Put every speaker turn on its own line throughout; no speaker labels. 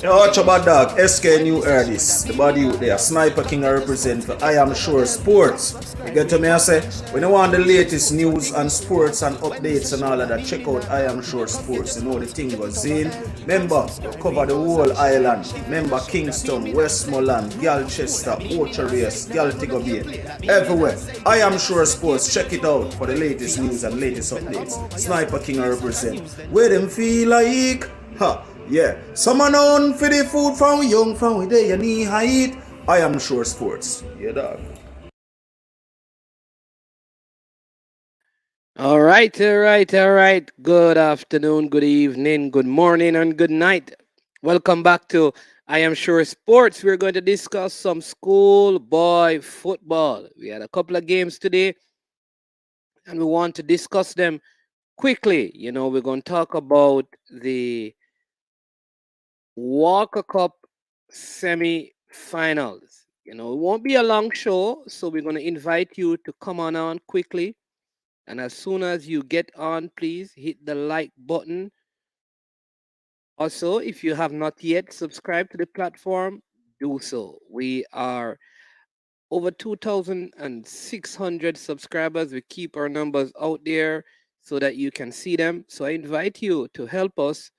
Yo, watch about dog, SK New Erdis, the body out there, Sniper King I represent for I Am Sure Sports. You get to me, I say, when you want the latest news and sports and updates and all of that, check out I Am Sure Sports. You know the thing goes in. Remember, we cover the whole island. Remember Kingston, Westmoreland, Galchester, Ocho-Race, Galtigo Bay, everywhere. I Am Sure Sports, check it out for the latest news and latest updates. Sniper King I represent. Where them feel like, ha. Yeah, someone on for the food from we young, from we there, you need height. I Am Sure Sports. Yeah, dog.
All right, all right, all right. Good afternoon, good evening, good morning, and good night. Welcome back to I Am Sure Sports. We're going to discuss some schoolboy football. We had a couple of games today, and we want to discuss them quickly. We're going to talk about the Walker Cup semi-finals. It won't be a long show, so we're going to invite you to come on quickly. And as soon as you get on, please hit the like button. Also, if you have not yet subscribed to the platform, do so. We are over 2,600 subscribers. We keep our numbers out there so that you can see them. So I invite you to help us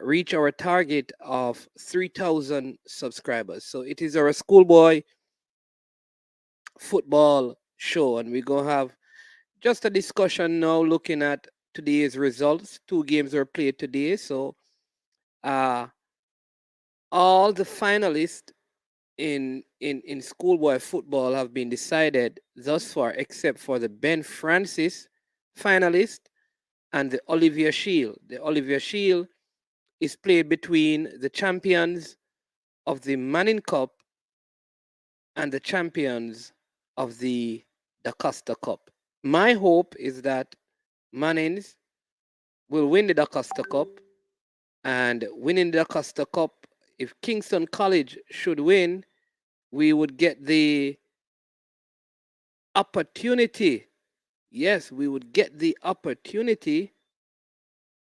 reach our target of 3,000 subscribers. So it is our schoolboy football show, and we're going to have just a discussion now looking at today's results. Two games were played today. So uh, all the finalists in schoolboy football have been decided thus far, except for the Ben Francis finalist and the Olivier Shield. The Olivier Shield is played between the champions of the Manning Cup and the champions of the DaCosta Cup. My hope is that Mannings will win the DaCosta Cup, and winning the DaCosta Cup, if Kingston College should win, we would get the opportunity. Yes, we would get the opportunity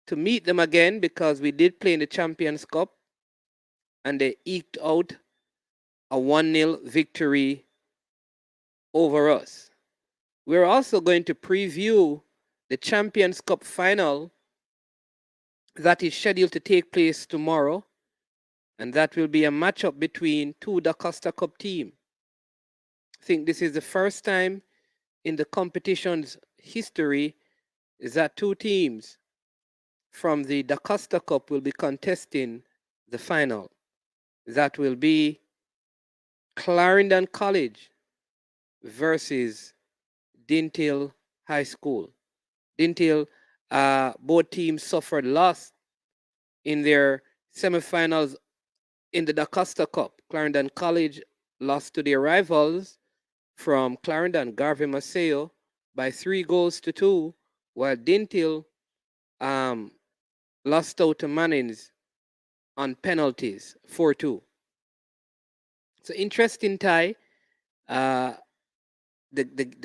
to meet them again, because we did play in the Champions Cup and they eked out a 1-0 victory over us. We're also going to preview the Champions Cup final that is scheduled to take place tomorrow, and that will be a matchup between two DaCosta Cup teams. I think this is the first time in the competition's history that two teams from the DaCosta Cup will be contesting the final. That will be Clarendon College versus Dintil High School. Dintil, both teams suffered loss in their semifinals in the DaCosta Cup. Clarendon College lost to their rivals from Clarendon, Garvey Maceo, by 3-2, while Dintil lost out to Mannings on penalties, 4-2. So interesting tie. The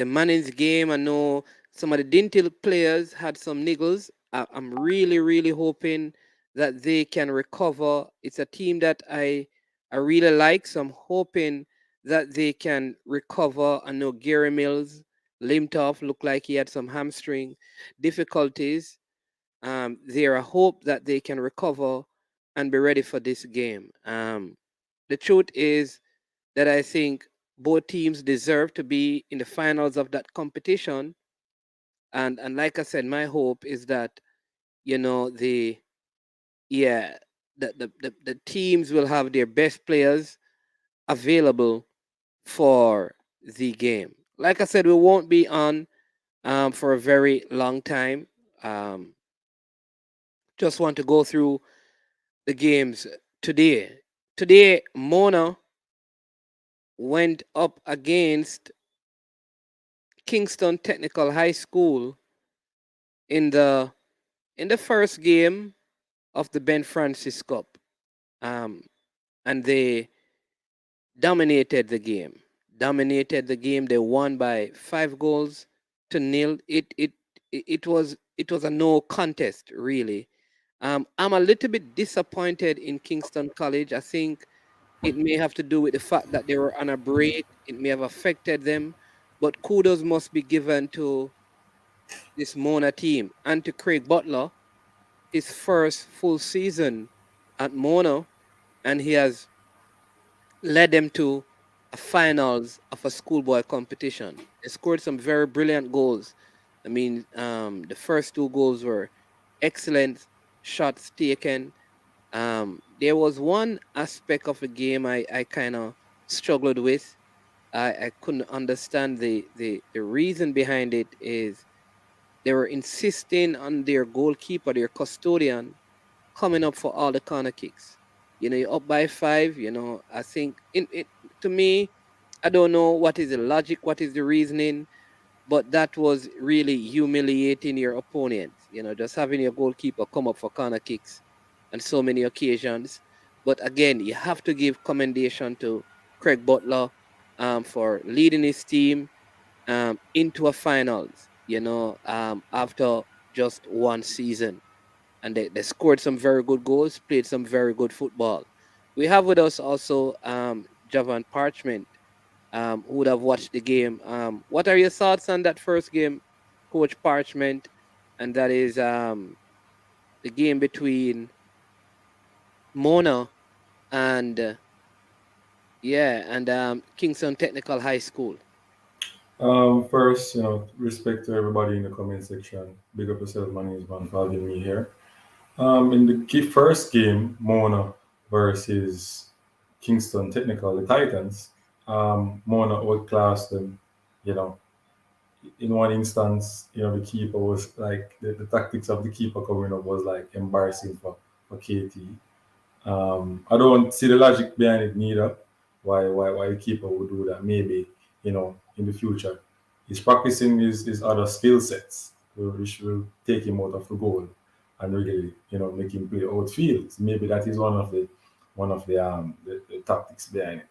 Mannings game, I know some of the Dintil players had some niggles. I'm really hoping that they can recover. It's a team that I really like, so I'm hoping that they can recover. I know Gary Mills limped off, looked like he had some hamstring difficulties. There are hope that they can recover and be ready for this game. The truth is that I think both teams deserve to be in the finals of that competition. And like I said, my hope is that, the yeah, the teams will have their best players available for the game. Like I said, we won't be on for a very long time. Um, just want to go through the games today. Today, Mona went up against Kingston Technical High School in the first game of the Ben Francis Cup, um, and they dominated the game. Dominated the game. They won by 5-0. It was a no contest really. I'm a little bit disappointed in Kingston College. I think it may have to do with the fact that they were on a break. It may have affected them, but kudos must be given to this Mona team and to Craig Butler, his first full season at Mona, and he has led them to a finals of a schoolboy competition. They scored some very brilliant goals. I mean, the first two goals were excellent shots taken. There was one aspect of the game I kind of struggled with. I couldn't understand the reason behind it is they were insisting on their goalkeeper, their custodian, coming up for all the corner kicks. You're up by five. I think to me, I don't know what is the logic, what is the reasoning, but that was really humiliating your opponent. Just having your goalkeeper come up for corner kicks on so many occasions. But again, you have to give commendation to Craig Butler for leading his team into a finals. After just one season, and they scored some very good goals, played some very good football. We have with us also Javan Parchment, who would have watched the game. What are your thoughts on that first game, Coach Parchment? And that is the game between Mona and Kingston Technical High School.
First, respect to everybody in the comment section. Big up yourself, my name is man, for having me here. In the first game, Mona versus Kingston Technical, the Titans, Mona outclassed them. You know, in one instance, the keeper was like the tactics of the keeper coming up was like embarrassing for KT. I don't see the logic behind it neither. Why the keeper would do that? Maybe in the future, he's practicing his other skill sets, which will take him out of the goal and really make him play outfield. Maybe that is one of the tactics behind it.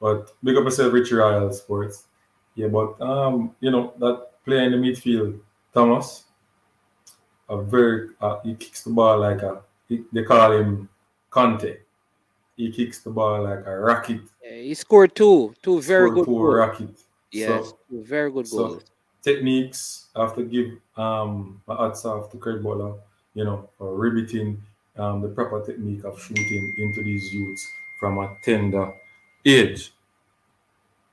But big up yourself, Richie Royal Sports. Yeah, but that player in the midfield, Thomas, he kicks the ball like they call him Conte. He kicks the ball like a rocket,
He scored two very
scored
good
two
goals.
rocket.
Yes,
So
two very good
so
goals.
techniques I have to give my hats off to Craig Butler, for riveting the proper technique of shooting into these youths from a tender age.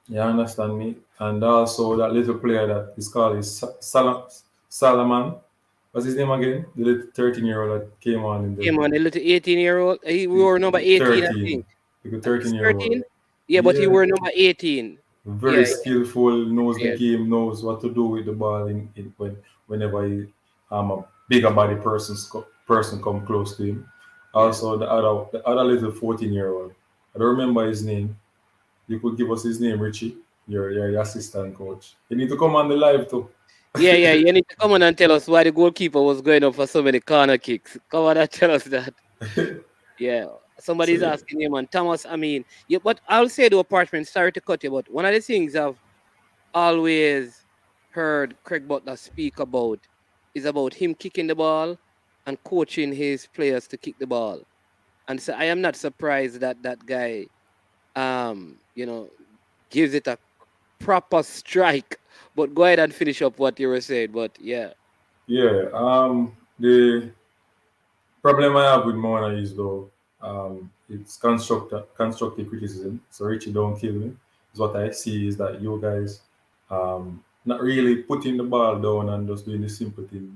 You understand me? And also that little player that is called is Salaman. What's his name again? The little 13-year-old that came on in
Came
the
on, a little 18-year-old. He wore number 18, I think.
13, the
It's
13-year-old.
13? Yeah, but he
Yeah,
wore number 18.
very
Yeah,
skillful, knows the
yeah,
game, knows what to do with the ball whenever a bigger body person come close to him.
yeah.
Also, the other little 14-year-old, I don't remember his name. You could give us his name, Richie. You're the assistant coach. You need to come on the live too.
Yeah. You need to come on and tell us why the goalkeeper was going up for so many corner kicks. Come on and tell us that. Yeah.
So
Somebody's
yeah,
asking him, and Thomas, I mean, yeah, but I'll say to apartment, sorry to cut you, but one of the things I've always heard Craig Butler speak about is about him kicking the ball and coaching his players to kick the ball. And so I am not surprised that that guy, um, you know, gives it a proper strike. But go ahead and finish up what you were saying. But yeah,
yeah. The problem I have with Mona is though, it's constructive criticism. So Richie, don't kill me. Is what I see is that you guys, not really putting the ball down and just doing the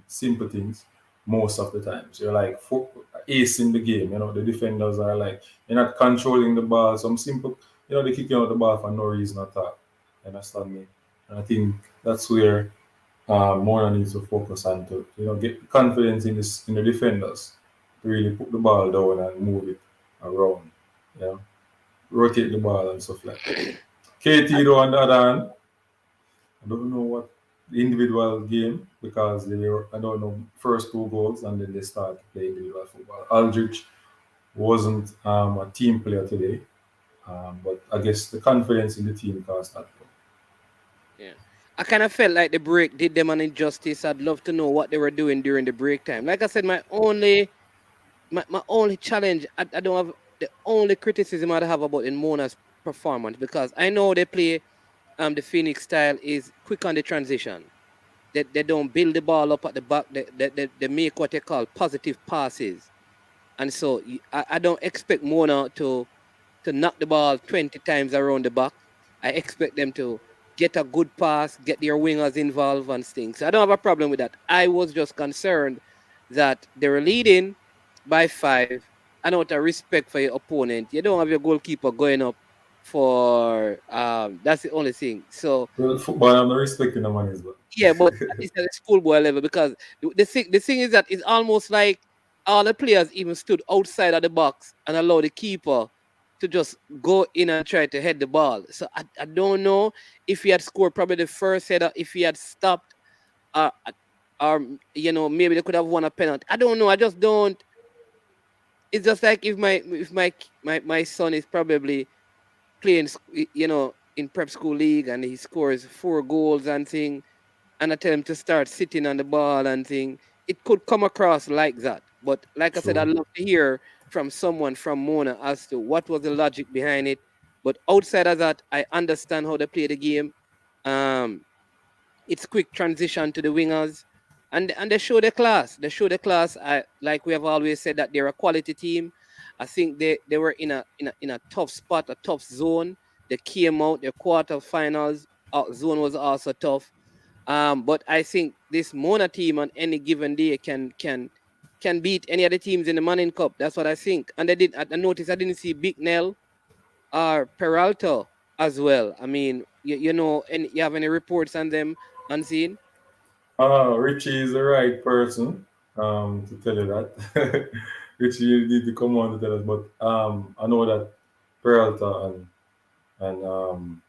simple things most of the times. You're like ace in the game. The defenders are like you're not controlling the ball. Some simple, they kicking out the ball for no reason at all. You understand me? And I think that's where Mona needs to focus on to get confidence in the defenders to really put the ball down and move it around, you know, rotate the ball and stuff like that. KT though on the other hand, I don't know what the individual game because they were I don't know first two goals and then they start to play individual football. Aldrich wasn't a team player today, but I guess the confidence in the team caused that.
yeah. I kind of felt like the break did them an injustice. I'd love to know what they were doing during the break time. Like I said, my only my only challenge, I don't have the only criticism I have about in Mona's performance because I know they play the Phoenix style is quick on the transition. They don't build the ball up at the back. They make what they call positive passes. And so I don't expect Mona to knock the ball 20 times around the back. I expect them to get a good pass, get their wingers involved and things. So I don't have a problem with that. I was just concerned that they were leading by 5. And out of respect for your opponent, you don't have your goalkeeper going up for that's the only thing. So
Well, football, I'm not respecting the man is, but
yeah, but it's at the schoolboy level because the thing is that it's almost like all the players even stood outside of the box and allowed the keeper to just go in and try to head the ball. So I don't know if he had scored probably the first header, if he had stopped, or maybe they could have won a penalty. I don't know. I just don't. It's just like if my son is probably playing, in prep school league and he scores 4 goals and thing and I tell him to start sitting on the ball and thing, it could come across like that. But like I said, I'd
true.
love to hear from someone from Mona as to what was the logic behind it. But outside of that, I understand how they play the game. Um, it's quick transition to the wingers, and they show the class. They show the class. Like we have always said that they're a quality team. I think they were in a tough spot, a tough zone. They came out. Their quarterfinals zone was also tough. But I think this Mona team on any given day can beat any other teams in the Manning Cup. That's what I think. And they did. I noticed I didn't see Big Nell or Peralta as well. I mean, and you have any reports on them unseen?
Richie is the right person to tell you that. Richie, you need to come on to tell us. But I know that Peralta and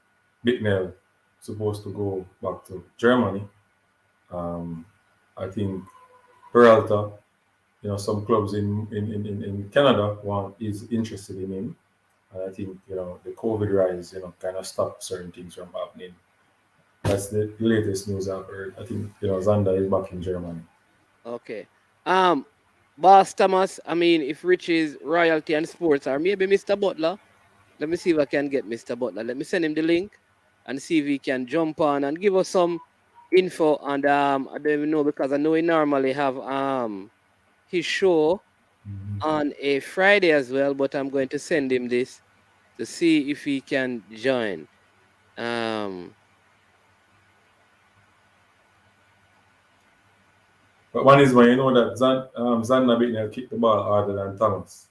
Bicknell supposed to go back to Germany. Um, I think Peralta, some clubs in Canada want is interested in him. And I think, the COVID rise, kind of stopped certain things from happening. That's the latest news I've heard. I think, Zander is back in Germany.
Okay. Um, Boss Thomas, I mean, if Richie's royalty and sports or maybe Mr. Butler, let me see if I can get Mr. Butler. Let me send him the link and see if he can jump on and give us some info. And I don't even know because I know he normally have his show on a Friday as well, but I'm going to send him this to see if he can join. Um,
But one is when you know that Zander Bicknell kicked the ball harder than Thomas.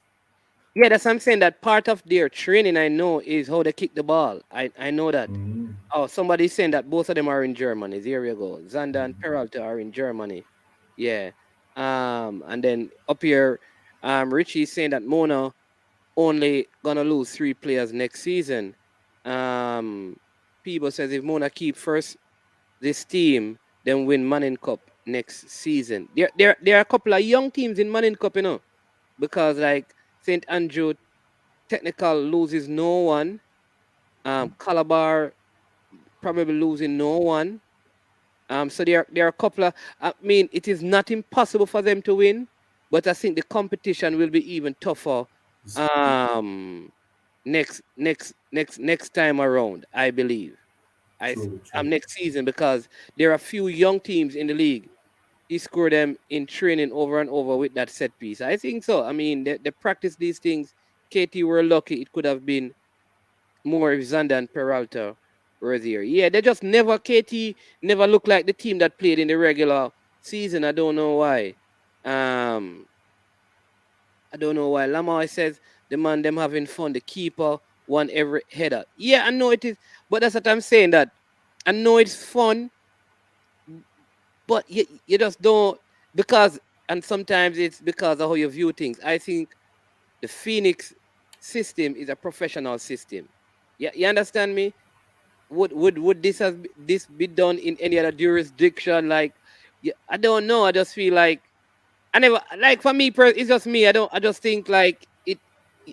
yeah, that's what I'm saying. That part of their training I know is how they kick the ball. I know that.
Mhm.
Oh, somebody's saying that both of them are in Germany. There you go. Zander and Peralta are in Germany. Yeah. And then up here, Richie's saying that Mona only gonna lose 3 players next season. Um, People says if Mona keep first this team, then win Manning Cup next season. There are a couple of young teams in Manning Cup, because like St. Andrew Technical loses no one. Calabar probably losing no one. So there are a couple of. I mean, it is not impossible for them to win, but I think the competition will be even tougher.
It's
Um, next time around, I believe.
true, true.
Next season because there are a few young teams in the league. He scored them in training over and over with that set piece. I think so. I mean, they practice these things. KT were lucky; it could have been more if Zander and Peralta were there. Yeah, they just never KT never looked like the team that played in the regular season. Um I don't know why. Lamar says the man them having fun, the keeper won every header. Yeah, I know it is, but that's what I'm saying that I know it's fun, but you just don't because and sometimes it's because of how you view things. I think the Phoenix system is a professional system. Yeah, you understand me? Would this be done in any other jurisdiction? Like, yeah, I don't know. I just feel like I never like for me. It's just me. I don't. I just think like it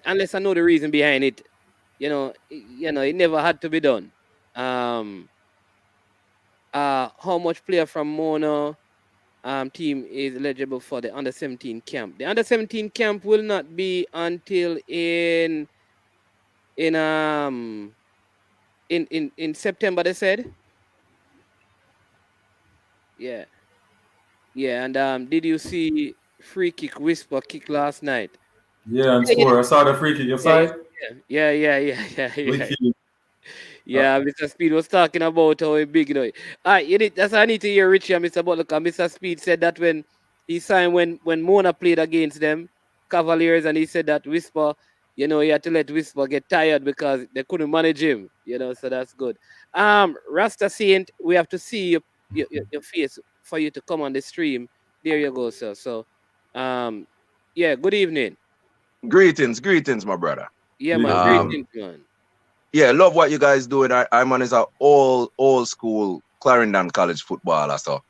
unless I know the reason behind it. It never had to be done. Um. How much player from Mona? team is eligible for the under 17 camp. The under 17 camp will not be until in um in September, they said. Yeah. Yeah, and did you see free kick whisper kick last night?
Yeah, and
Yeah,
score. I saw the free kick. You
yeah,
saw it?
yeah.
Wicked. Uh,
Yeah, Mr. Speed was talking about how big, you know. That's I need to hear Richie and Mr. Butler. 'Cause Mr. Speed said that when he signed when Mona played against them, Cavaliers, and he said that Whisper, he had to let Whisper get tired because they couldn't manage him, so that's good. Rasta Saint, we have to see your face for you to come on the stream. There you go, sir. So yeah, good evening.
Greetings, my brother.
Yeah,
big
man,
up, big up.
Um,
greetings, man.
yeah, love what you guys doing. I'm on is a old school Clarendon College footballer, so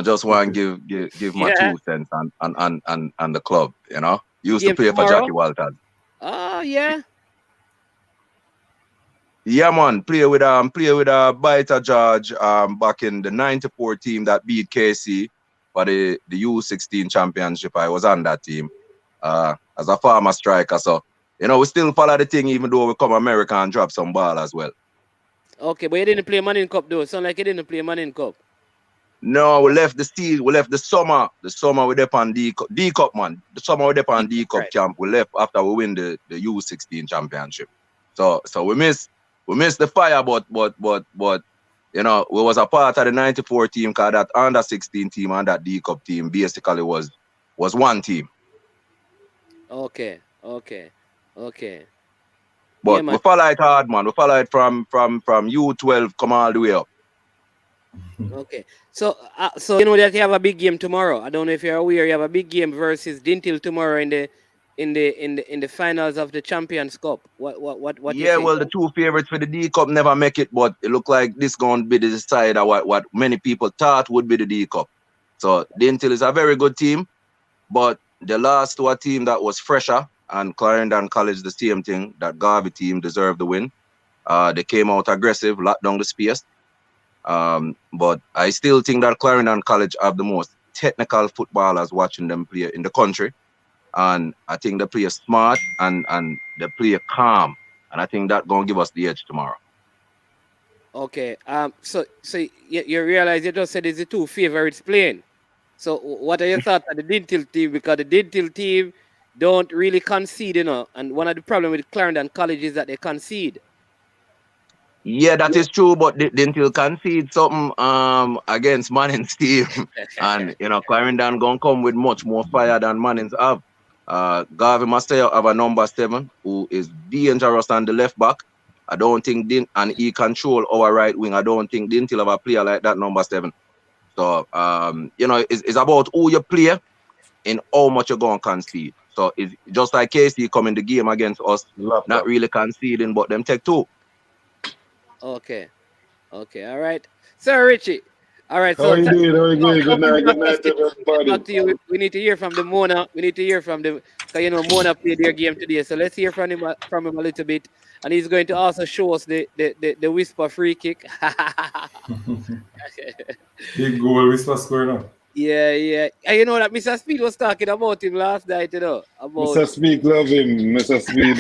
just want to give my
Yeah,
2 cents on the club. Used to
game
play for
tomorrow.
Jackie Walters.
Oh, yeah.
Yeah, man, play with Biter George back in the '94 team that beat KC for the U16 championship. I was on that team as a former striker, so we still follow the thing even though we come America and drop some ball as well.
Okay, but you didn't play Manning Cup though. Sound like you didn't play Manning Cup.
No, we left the season. We left the summer. The summer we dep on D Cup, man. The summer we dep on D Cup
Right.
camp. We left after we win the U16 championship. So we missed the fire, but we was a part of the '94 team because that under 16 team and that D Cup team basically was one team.
Okay. Yeah,
But we
man.
follow it hard, man. We follow it from U12 come all the way up.
Okay. So you know that you have a big game tomorrow. I don't know if you're aware. You have a big game versus Dintil tomorrow in the finals of the Champions Cup. What you
Yeah,
think?
well, the two favorites for the D Cup never make it, but it look like this going to be the decider what many people thought would be the D Cup. So Dintil is a very good team, but they lost to a team that was fresher, and Clarendon College the same thing. That Garvey team deserved the win. They came out aggressive, locked down the space. But I still think that Clarendon College have the most technical footballers watching them play in the country. And I think they play smart and they play calm. And I think that's going to give us the edge tomorrow.
Okay. So you realize you just said it's the two favorites playing. So what are your thoughts on the Dintil team? Because the Dintil team don't really concede, and one of the problems with Clarendon College is that they concede.
Yeah, that is true, but didn't you concede something against Manning's team? And Clarendon gonna come with much more fire than Manning's have. Garvey Master have a number 7 who is dangerous on the left back. I don't think and he control our right wing. I don't think Dintil have a player like that number 7. So it's about who you play and how much you're gonna concede. So it's just like KC come in the game against us, not really conceding, but them take 2.
Okay. All right. Sir Richie. All right.
How
So
you doing? How you doing? Good night. Good night,
get back
everybody.
to you. We need to hear from the Mona. We need to hear from the because Mona played their game today. So let's hear from him a little bit. And he's going to also show us the whisper free kick.
Big goal. Whisper score now.
Yeah. And you know that Mr. Speed was talking about him last night, about
Mr. Speed love him. Mr. Speed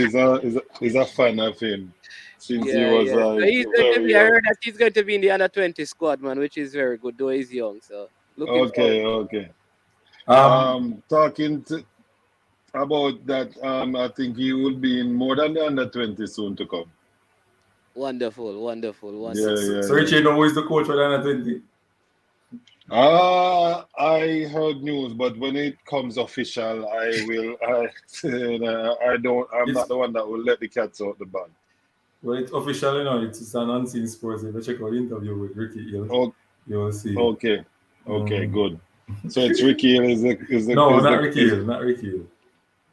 is a fan of him since he was
So he's going to
very
be. I
young.
heard that he's going to be in the under 20 squad, man, which is very good. Though he's young, so looking forward.
Okay.
Um,
Talking about that, I think he will be in more than the under 20 soon to come.
Wonderful.
Yeah.
so Richie, who is the coach for the under 20?
I heard news, but when it comes official, I will. I don't. I'm not the one that will let the cats out the bag.
Well, it's official, it's an unseen sports. If you check out the interview with Ricky Hill, you'll see.
Okay, good. So it's Ricky Hill
No, not Ricky Hill.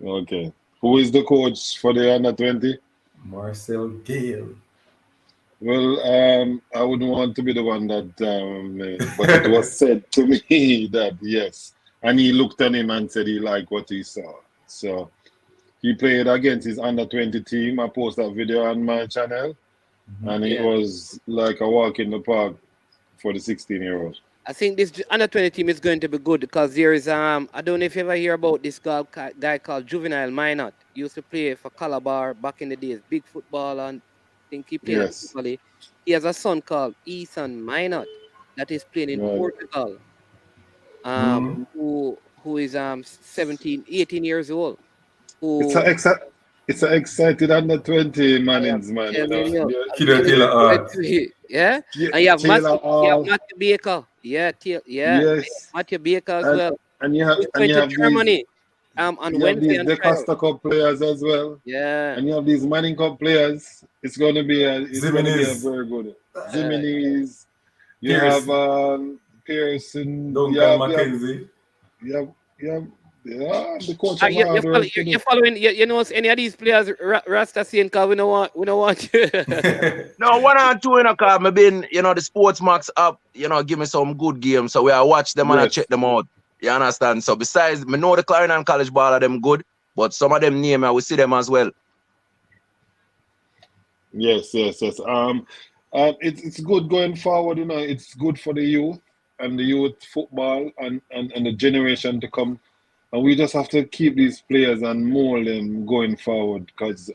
Okay. Who is the coach for the under 20?
Marcel Gale.
Well, I wouldn't want to be the one that, but it was said to me that yes, and he looked at him and said he liked what he saw. So he played against his under 20 team. I posted that video on my channel, and it was like a walk in the park for the 16-year-olds.
I think this under 20 team is going to be good because there is I don't know if you ever hear about this guy called Juvenile Minot. He used to play for Calabar back in the days, big football, and I think he played at
Yes.
Italy. He has a son called Ethan Minot that is playing in
Right.
Portugal.
Mm.
Who is 17, 18 years old.
It's a
Who
it's a excited under 20
I am
man's man, you know.
telling you,
Yeah,
I'm
Killer
telling
Taylor
you,
Art.
yeah. And
Taylor
You have
Hall.
Matthew Baker, yeah,
Yes.
Matthew Baker as
And
well.
and you have
He's
and
going
you
to
have these
Germany on Wednesday and
De
trial.
Costa Cup players as well.
Yeah,
And you have these Manning Cup players. It's gonna be a
Zimenez,
very good.
yeah.
Ziminis, you have
Pierce,
Pearson,
Duncan McKenzie.
you have, you have yeah, the coach of
You
hard work to
you're
do.
following. You know any of these players? Rasta saying, "Cause we don't want you."
No, 1 or 2 in a car. Me been, the Sports Max app, give me some good games. So we I watch them and I
Yes.
check them out. You understand? So besides, me know the Clarion and College ball are them good, but some of them name I will see them as well.
Yes. It's good going forward. You know, it's good for the youth and the youth football and the generation to come. And we just have to keep these players and mold them going forward because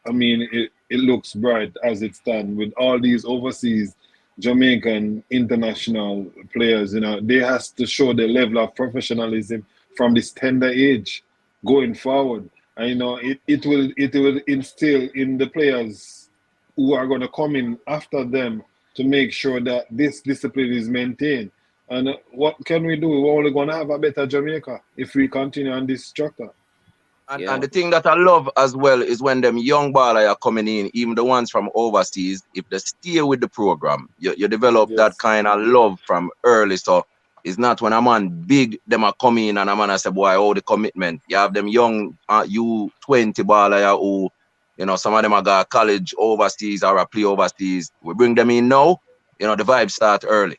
I mean it looks bright as it stands with all these overseas Jamaican international players. You know, they has to show the level of professionalism from this tender age going forward. And you know, it will instill in the players who are going to come in after them to make sure that this discipline is maintained. And what can we do? We're only going to have a better Jamaica if we continue on this structure.
And
Yeah,
the thing that I love as well is when them young baller are coming in, even the ones from overseas, if they stay with the program, you develop that
Yes.
kind of love from early. So it's not when a man big, them are coming in and a man I say, boy, oh, the commitment. You have them young U20 baller who, some of them are got college overseas or a play overseas. We bring them in now, the vibes start early.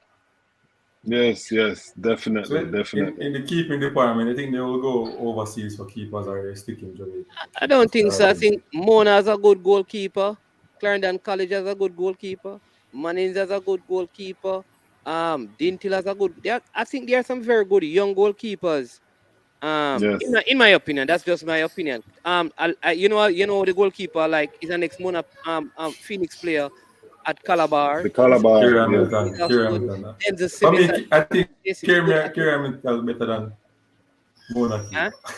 Yes,
So
definitely,
in
definitely.
the keeping department, I think they will go overseas for keepers or they stick in Jamaica.
I don't
That's what
think
I
so. I
think.
think Mona has a good goalkeeper. Clarendon College has a good goalkeeper. Mannings has a good goalkeeper. Dintil has a good. I think there are some very good young goalkeepers.
Yes.
In my opinion, that's just my opinion. The goalkeeper like is an ex Mona Phoenix player at Calabar.
The Calabar,
Kerry
yes.
Hamilton,
He's
Kerry
good.
Hamilton.
Denzel
For
Simmons
me, I think
is good. I think,
Kerry Hamilton is better than Mona
huh?
keeper.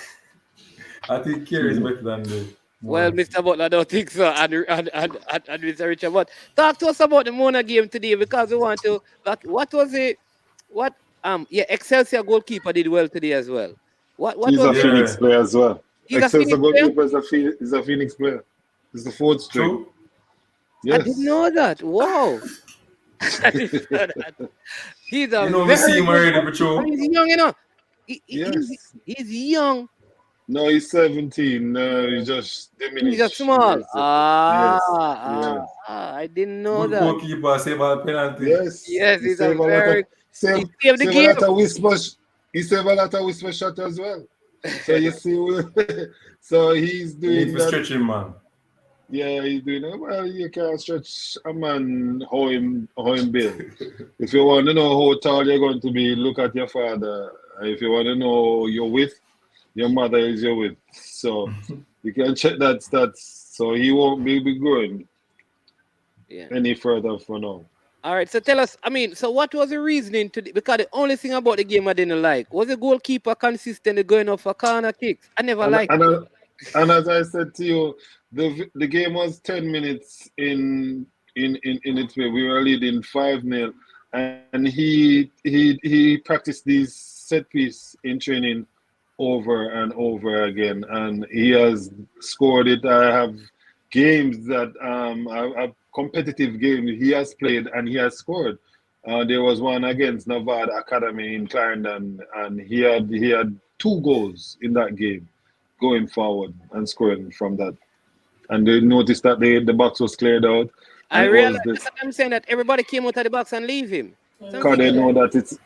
I think Kerry is better than the
Well,
Mona keeper.
Mr. Butler, I don't think so, and Mr. Richard. But talk to us about the Mona game today because we want to. Like, what was it? What yeah, Excelsior goalkeeper did well today as well. What
He's
was
a
it?
Phoenix
Yeah,
player as well.
He's a
Excelsior
Phoenix player.
goalkeeper is a Phoenix player. He's the fourth string.
true.
I didn't
Yes.
know that. Wow, I didn't know that. He's a
You know, we see
very
him
good
already for
goalkeeper.
true.
He's young, you know.
Yes.
He's young.
No, he's 17. No, he's just
He's just
diminished.
small.
Yes.
I didn't know
Good
that.
goalkeeper, save a penalty.
Yes.
Yes,
He
he's a
saved a lot of
very. He saved the
save a
game.
lot of he saved a lot of whisper shot as well. So you see, so he's
You need
doing
to
that.
stretch him, man.
Yeah, he's doing it. Well, you can't stretch a man how him build. If you want to know how tall you're going to be, look at your father. If you want to know your width, your mother is your width. So you can check that stats. So he won't be growing
Yeah.
any further for now.
All right. So tell us. I mean, so what was the reasoning to? Because the only thing about the game I didn't like was the goalkeeper consistently going off for corner kicks. I never
And
liked
and,
it.
uh, and as I said to you, the game was 10 minutes in its way. We were leading 5-0, and he practiced these set piece in training over and over again, and he has scored it. I have games that a competitive game he has played and he has scored. There was one against Nevada Academy in Clarendon, and he had 2 goals in that game, going forward and scoring from that. And they noticed that the box was cleared out,
I
and it
realized
was the
that's what I'm saying that everybody came out of the box and leave him.
because
Something
they
like
know
that.
that it's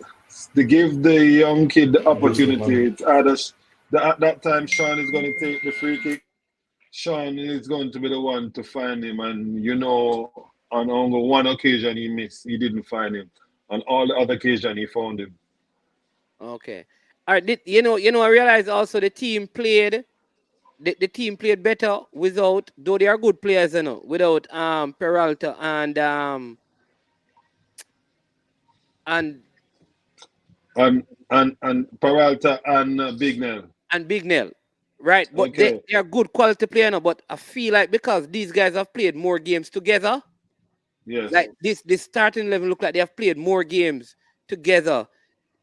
they give the young kid the
Just look, man.
opportunity. It's either at that time Sean is going to take the free kick. Sean is going to be the one to find him, and on only one occasion he missed. He didn't find him. and all the other occasion he found him.
Okay. All right. I realize also the team played better without, though they are good players, without Peralta and
And Peralta and Bignell.
Big Nell. Right, but
Okay.
they are good quality player now. But I feel like because these guys have played more games together,
Yes.
like this starting level look like they have played more games together.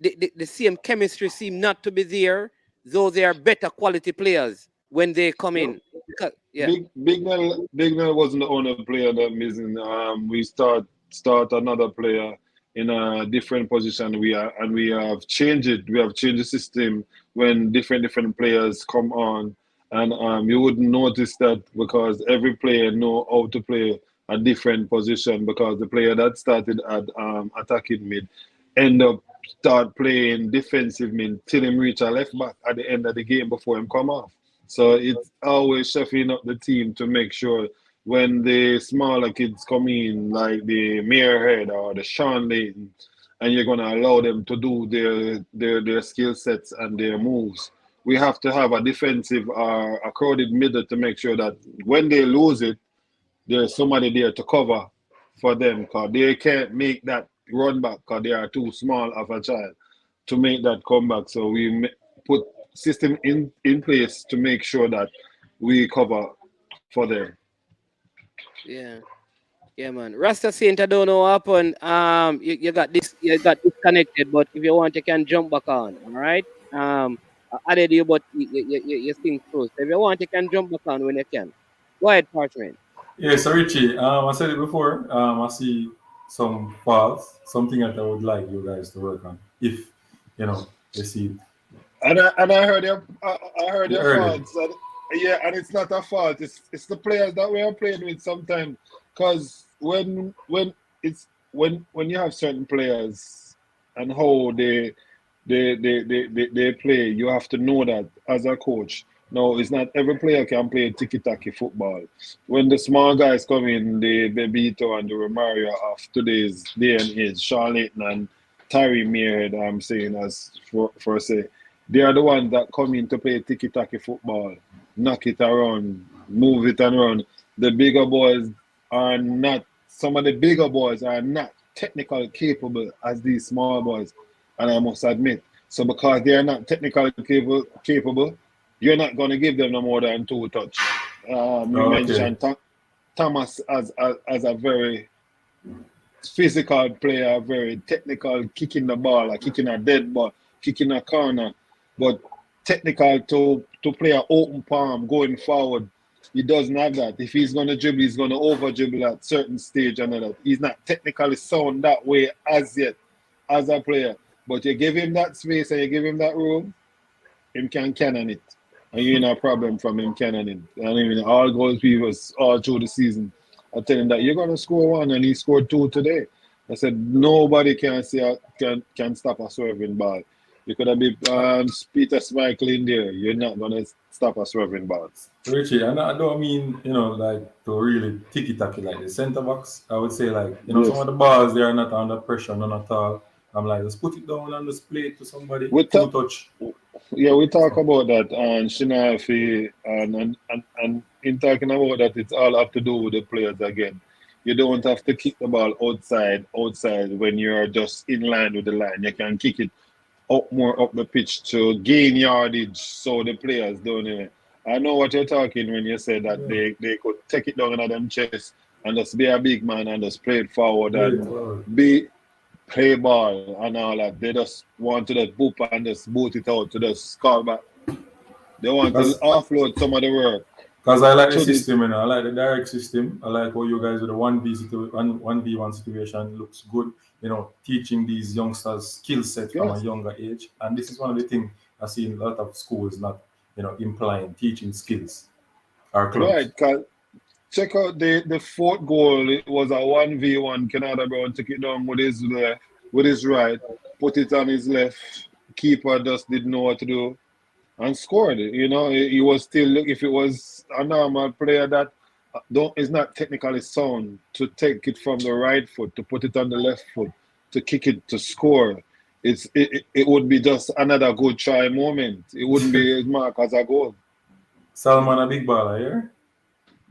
The same chemistry seem not to be there, though they are better quality players when they come
No,
in. Because, yeah.
Bignell wasn't the only player that missing. We start another player in a different position. We have changed it. We have changed the system when different players come on, and you would notice that because every player know how to play a different position because the player that started at attacking mid end up start playing defensive mid till him reach a left back at the end of the game before him come off. So it's always shuffling up the team to make sure when the smaller kids come in, like the Muirhead or the Sean Layton, and you're gonna allow them to do their skill sets and their moves. We have to have a defensive a crowded middle to make sure that when they lose it, there's somebody there to cover for them because they can't make that run back because they are too small of a child to make that comeback. So we put system in place to make sure that we cover for them.
Yeah. Yeah, man. Rasta Saint, I don't know what happened. You got disconnected, but if you want, you can jump back on. All right. I added you, but you sing close. If you want, you can jump back on when you can. Go ahead, Parchment.
Yeah, so Richie, I said it before. I see some faults, something that I would like you guys to work on. If you see it.
And I heard I heard
You
your
heard it.
faults. And, yeah, and it's not a fault. It's the players that we are playing with sometimes. Because when you have certain players and how they play, you have to know that as a coach. No, it's not every player can play tiki-taki football. When the small guys come in, the Bebito and the Romario of today's day and age, Sean Layton and Tyree Mearhead, I'm saying as for say, they are the ones that come in to play tiki-taki football, knock it around, move it and run. The bigger boys are not, some of the bigger boys are not technically capable as these small boys, and I must admit. So because they are not technically capable, you're not going to give them no more than two touch. You
Oh, okay.
mentioned Thomas as a very physical player, very technical, kicking the ball, like kicking a dead ball, kicking a corner, but technical to play an open palm going forward. He doesn't have that. If he's going to dribble, he's going to over dribble at certain stage and all that. He's not technically sound that way as yet as a player. But you give him that space and you give him that room, him can cannon it. And you ain't no problem from him cannoning. And I mean, all goals people all through the season are telling that you're gonna score one and he scored two today. I said nobody can say can stop a swerving ball. You could have been Peter Schmeichel in there. You're not gonna stop a swerving ball.
So Richie, and I don't mean, like to really ticky tacky like the centre backs. I would say like, some
Yes.
of the balls they are not under pressure, none at all. I'm like, just put it down and just play it to somebody,
We
two
talk,
touch.
yeah, we talk about that and Shinafi and in talking about that, it's all up to do with the players again. You don't have to kick the ball outside when you're just in line with the line. You can kick it up more up the pitch to gain yardage so the players don't even. I know what you're talking when you say that
Yeah,
they could take it down on them chest and just be a big man and just play it forward
play it
and
forward.
be play ball and all that. They just want to just boop and just boot it out to just score back. They want to
Because
offload some of the work
I like the
to the
system, I like the direct system. I like how you guys with the 1v1 situation looks good. Teaching these youngsters skill set from a
yes.
younger age. And this is one of the things I see in a lot of schools not, implying teaching skills or clubs.
Right, cause check out the fourth goal. It was a 1v1. Canada Brown took it down with his left, with his right, put it on his left. Keeper just didn't know what to do and scored it. He was still if it was a normal player that don't is not technically sound to take it from the right foot to put it on the left foot to kick it to score, it would be just another good try moment. It wouldn't be marked as a goal.
Salman a big baller, yeah?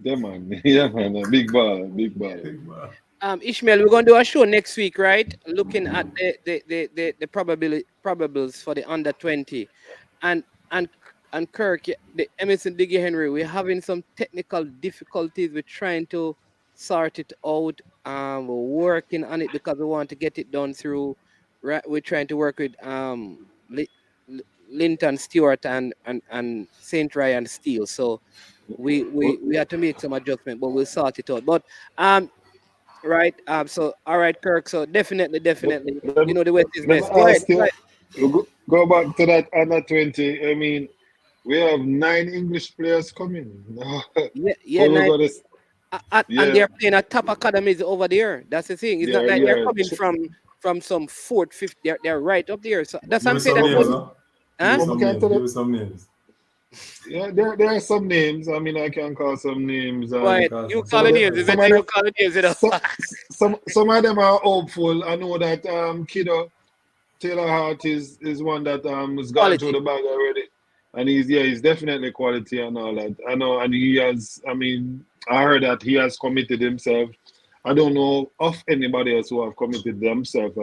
Yeah, man. Yeah, man. A big ball, big ball.
Big baller.
Ishmael, we're gonna do a show next week, right? Looking at the probables for the under 20, and and and Kirk, the Emerson Diggy Henry, we're having some technical difficulties. We're trying to sort it out. We're working on it because we want to get it done through. Right, we're trying to work with Linton Stewart and Saint Ryan Steele. So we had to make some adjustment, but we'll sort it out. But right. So all right, Kirk. So definitely,
Let,
you know the West is
let me
best. Go ahead.
ask you, go back to that under 20. I mean, we have 9 English players coming.
Yeah,
How we
nice.
gonna,
And
yeah,
they're playing at top academies over there. That's the thing. It's not like they're
yeah.
coming from some fourth, fifth. They're right up there. So that's what
Give
I'm
us
saying.
some
That
names,
was,
huh? Give
huh?
us
But
some
we can't
names.
tell
Give
it.
us some names.
Yeah, there are some names. I mean, I can call some names,
Go
and
ahead.
Because
You
some
call
of
the
them,
names. Is
some
it
of
you
them,
call the names? You know?
some of them are hopeful. I know that Kiddo Taylor Hart is one that has gone through
Quality.
the bag already, and he's definitely quality and all that. I know, and he has. I mean, I heard that he has committed himself. I don't know of anybody else who have committed themselves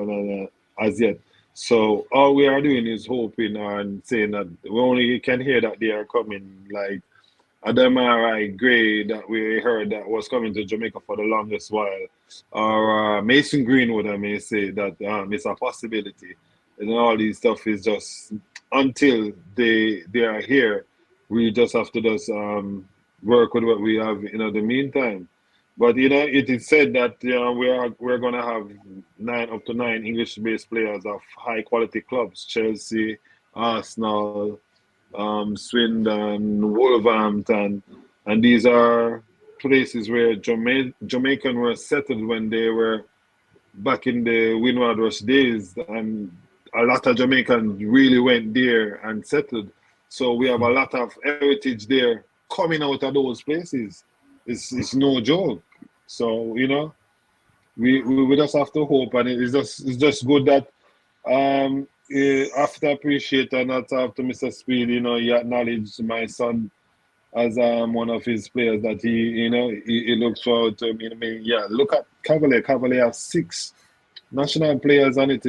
as yet. So all we are doing is hoping and saying that we only can hear that they are coming. Like Adamari Gray that we heard that was coming to Jamaica for the longest while, or Mason Greenwood, I may say that it's a possibility. And all these stuff is just until they are here, we just have to just work with what we have in the meantime. But it is said that we're gonna have 9 English-based players of high quality clubs: Chelsea, Arsenal, Swindon, Wolverhampton, and these are places where Jamaican were settled when they were back in the Windward Rush days, and a lot of Jamaicans really went there and settled. So we have a lot of heritage there coming out of those places. It's no joke. So we just have to hope, and it's just good that have to appreciate and not have to Mr. Speed, he acknowledged my son as one of his players that he looks forward to. I mean, yeah, look at Cavalier. Cavalier have 6 national players on it.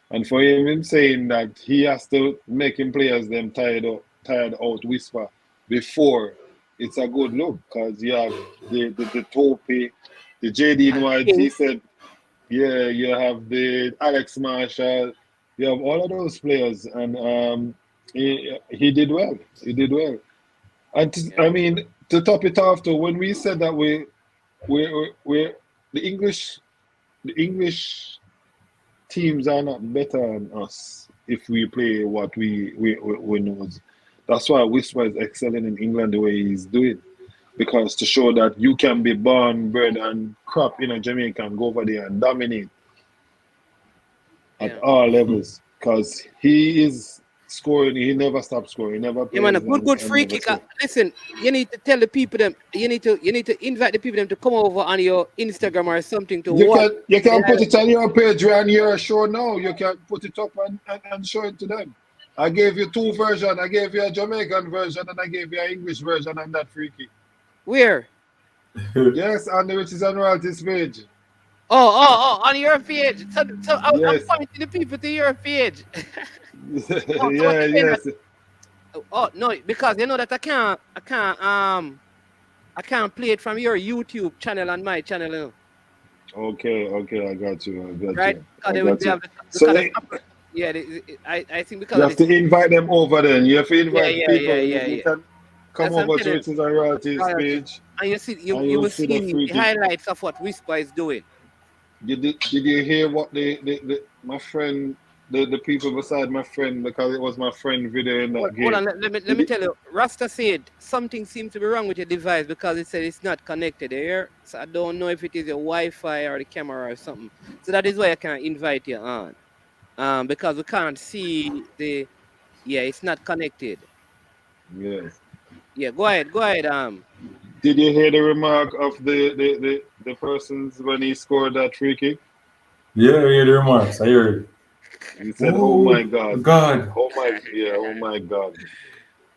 And for him saying that he has to make him players them tired out whisper before, it's a good look because you have the Tope, the JD White, he
Kings.
said, yeah, you have the Alex Marshall, you have all of those players, and he did well. He did well. And
Yeah.
I mean, to top it off, though, when we said that we the English teams are not better than us if we play what we know. That's why Whisper is excelling in England the way he's doing. Because to show that you can be born, bred, and crop in a Jamaica and go over there and dominate at
Yeah.
all levels. Because he is scoring, he never stops scoring, he never
Yeah, man, a
plays
good
and
free
never
kicker.
scores.
Listen, you need to tell the people them. You need to invite the people them to come over on your Instagram or something to
You
watch.
can you can put it on your page on your show now. You can put it up and show it to them. I gave you 2 versions. I gave you a Jamaican version and I gave you an English version on that free kick.
Where?
Yes, on the Riches and Royalties page.
On your page. So I'm
Yes.
pointing the people to your page. So what
Yeah,
you saying that?
yes.
Oh no, because you know that I can't play it from your YouTube channel and my channel,
Okay, I got you. I got
right?
you.
Because
I
they will
got
they
you.
have
So
yeah. I think because
you
of
have
this.
to invite them over then. You have to invite people. You
Yeah.
can come
That's what I'm
over to
telling
Riches and Royalties
you.
page
And you see,
and
you
you'll
will
see the
see
free
the
kick.
highlights of what Whisper is doing.
Did you hear what my friend the people beside my friend, because it was my friend video in that
Hold
game.
on, let
Did
me
it,
tell you. Rasta said something seems to be wrong with your device because it said it's not connected here. So I don't know if it is your Wi-Fi or the camera or something. So that is why I can't invite you on. Because we can't see the. Yeah, it's not connected.
yes.
Yeah, go ahead, go ahead.
Did you hear the remark of the persons when he scored that free kick?
Yeah, I hear the remarks. I hear it.
He said, "Oh my God,
God.
oh my God."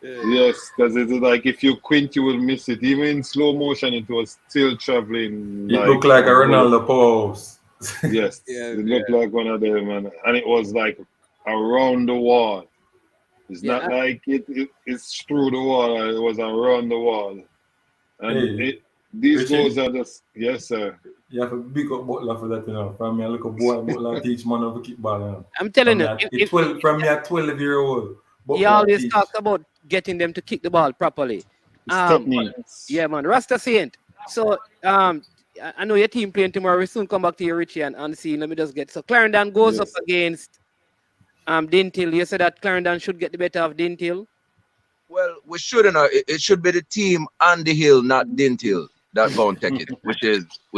Yes, because it's like if you quint, you will miss it. Even in slow motion, it was still traveling
It
like
looked like
a
a
bullet.
Ronaldo powerhouse.
Yes,
Yeah,
it
yeah,
looked like one of them, and it was like around the wall. It's not
yeah.
like it's through the wall. It was around the wall, and
Hey,
these
Richie,
goals are just yes, sir.
you have to big up Butler for that, you know. From me, a little boy, Butler teach man how to kick ball, you know.
I'm telling you,
From me, a 12-year-old,
he
Butler
always
teach.
talks about getting them to kick the ball properly.
It's
But
techniques.
yeah, man, Rasta Saint. So I know your team playing tomorrow. We soon come back to you, Richie, and see. Let me just get so Clarendon goes up
Yes.
against Dintil. You said that Clarendon should get the better of Dintil.
Well, we shouldn't. It should be the team on the hill, not Dint Hill, that go and take it, which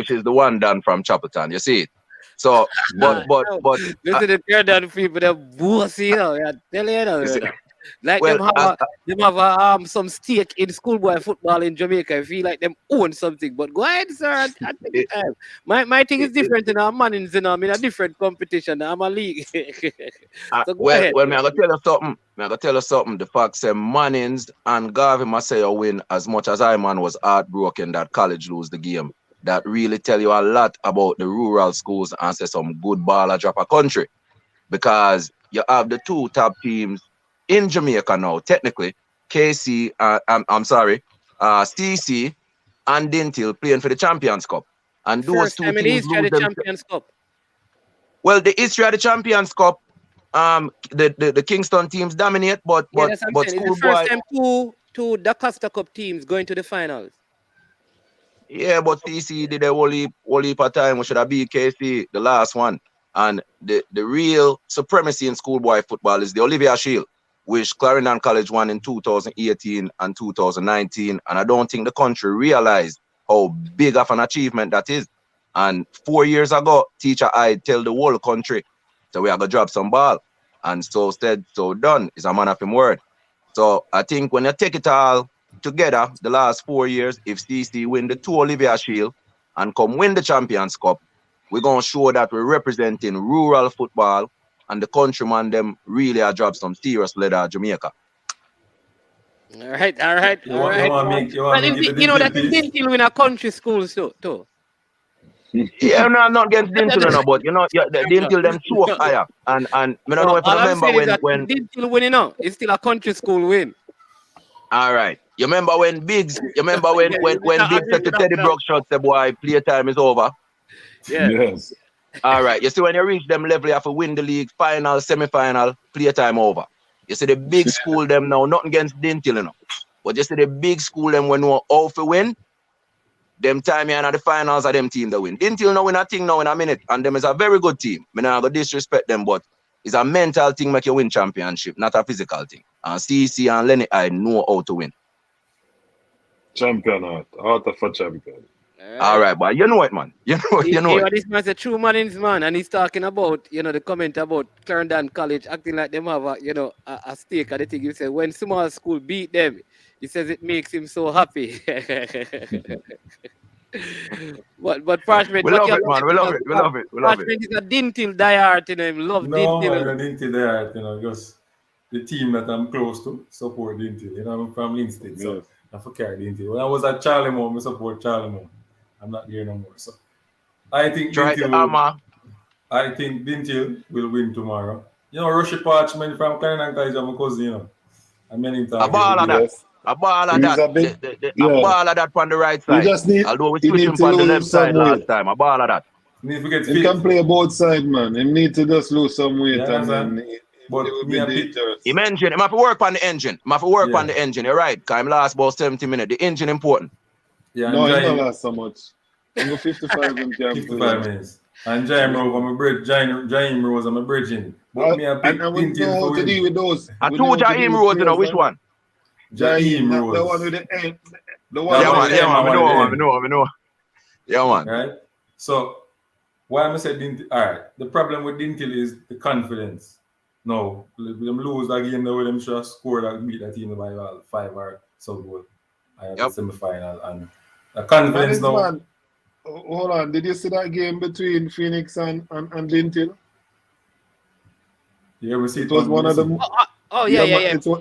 is the one done from Chapelton. You see it. So, but
Ah,
Yes.
but
no.
but
Listen to Clarendon people, they're bossy, you know. Yeah, tell you,
you see,
know. Like
well,
them have some stake in schoolboy football in Jamaica. I feel like them own something. But go ahead, sir, and take your
it,
time. My thing is
it,
different, you know. I'm in a different competition. I'm a league. So go
well,
ahead.
me I gotta tell you something. Me I gotta tell you something. The fact say Mannings and Garvey Masaya win as much as I man was heartbroken that college lose the game. That really tell you a lot about the rural schools and say some good ball a drop a country. Because you have the two top teams in Jamaica now, technically, KC, I'm sorry, CC and Dintil playing for the Champions Cup. And those
First
two
time in the
teams
history of
lose
the
them.
Champions Cup.
Well, the history of the Champions Cup, the Kingston teams dominate, but
Yeah,
but
that's what I'm
but
saying. It's the first
schoolboy,
time two Da Costa Cup teams going to the finals.
yeah, but CC did a whole heap of time. We should have beat KC, the last one. And the real supremacy in schoolboy football is the Olivia Shield, which Clarendon College won in 2018 and 2019. And I don't think the country realized how big of an achievement that is. And 4 years ago, teacher I tell the whole country, so we are gonna drop some ball. And so said, so done is a man of him word. So I think when you take it all together, the last 4 years, if CC win the two Olivia Shield and come win the Champions Cup, we're going to show that we're representing rural football and the countryman them really are drop some serious leather at Jamaica.
All right, all right,
You
all
want you
right.
want me you want
Well,
me give the
you know
Dintil
that in
piece?
Dintil in a country schools too.
Yeah, no, I'm not against Dintil, no, but you know, the Dintil them choke higher. And I don't know
No,
if I
all I'm
remember
saying is that
when
Dintil winning out. It's still a country school win.
all right. You remember when Biggs,
Yeah,
when
I
Biggs
agree
said to
with that
Teddy
now.
Brook shot the boy, playtime is over.
Yeah.
Yes.
All right. You see, when you reach them level, you have to win the league, final, semi-final, playtime over. You see the big school them now, nothing against Dintil, you know. But you see the big school them when know how to win, them time here in the finals are them team that win. Dintil now win a thing now in a minute. And them is a very good team. I not gonna disrespect them, but it's a mental thing make you win championship, not a physical thing. And CC and Lenny I know how to win.
Champion out of a champion.
All
All
right.
right, but you know it, man. You know it.
This man's a true man in his man, and he's talking about, the comment about Clarendon College acting like them have a stake at the thing. He said when small school beat them, he says it makes him so happy. but Parchment,
We
what
love
you
it, man. We love it. We love it. We love it.
Parchment is a Dintil diehard, him love
No
Dintil.
man, I Dintil there, just the team that I'm close to support Dintil. I'm from Linstead, so
Yes.
I for carry Dintil. When I was at Charlie Mount, I support Charlie Mount. I'm not there no more. So I think
Try the
Dintil will
armor.
I think Dintil will win tomorrow. Rushy Parchment from Clarendon College, I'm a cousin, I mean him
A
talk every
ball of
day.
that.
Yes.
A ball of
He's
that.
a big
A
yeah.
ball of that on the right
He
side.
just need
Although we
he
switch
need
him
to
on the
lose
left
some
side last
weight.
time. A ball of that.
You need to get
He
fit.
can play both sides, man. He need to just lose some
You
weight and
understand?
then he
But
will
me
be
a pick,
dangerous.
Him engine. Him have to work on the engine. Him have to work on
yeah.
the engine. You're right. Because him last about 70 minutes. The engine important.
Yeah, and
No, him not
Jaime,
last so much. Him go 55 him can play.
55 minutes. And Jaime Rose, I'm a bridge. Jaime Rose, I'm a bridging. But me a pick
And we
Dintil
know
for
how to
win.
deal with those.
I
We know
told
how to deal
Jaime
with
Rose, you know,
players,
which
man.
one?
Jaime,
Jaime
not the one
Rose.
with the end. The
That
one
Yeah,
one
with
at
man.
the
the
Yeah,
end,
end.
that
man.
one at the end.
I know. Yeah, man.
Right? So, why am I saying Dintil? All right. The problem with Dintil is the confidence. No, them lose that game, the way them should have scored and beat that team by 5 or so goal. I have the
Yep.
semi final. And the confidence now,
Management. hold on. Did you see that game between Phoenix and Lintel?
Yeah, we see
It
it
was
on
one of the
BBC.
Yeah,
yeah,
yeah,
man.
yeah,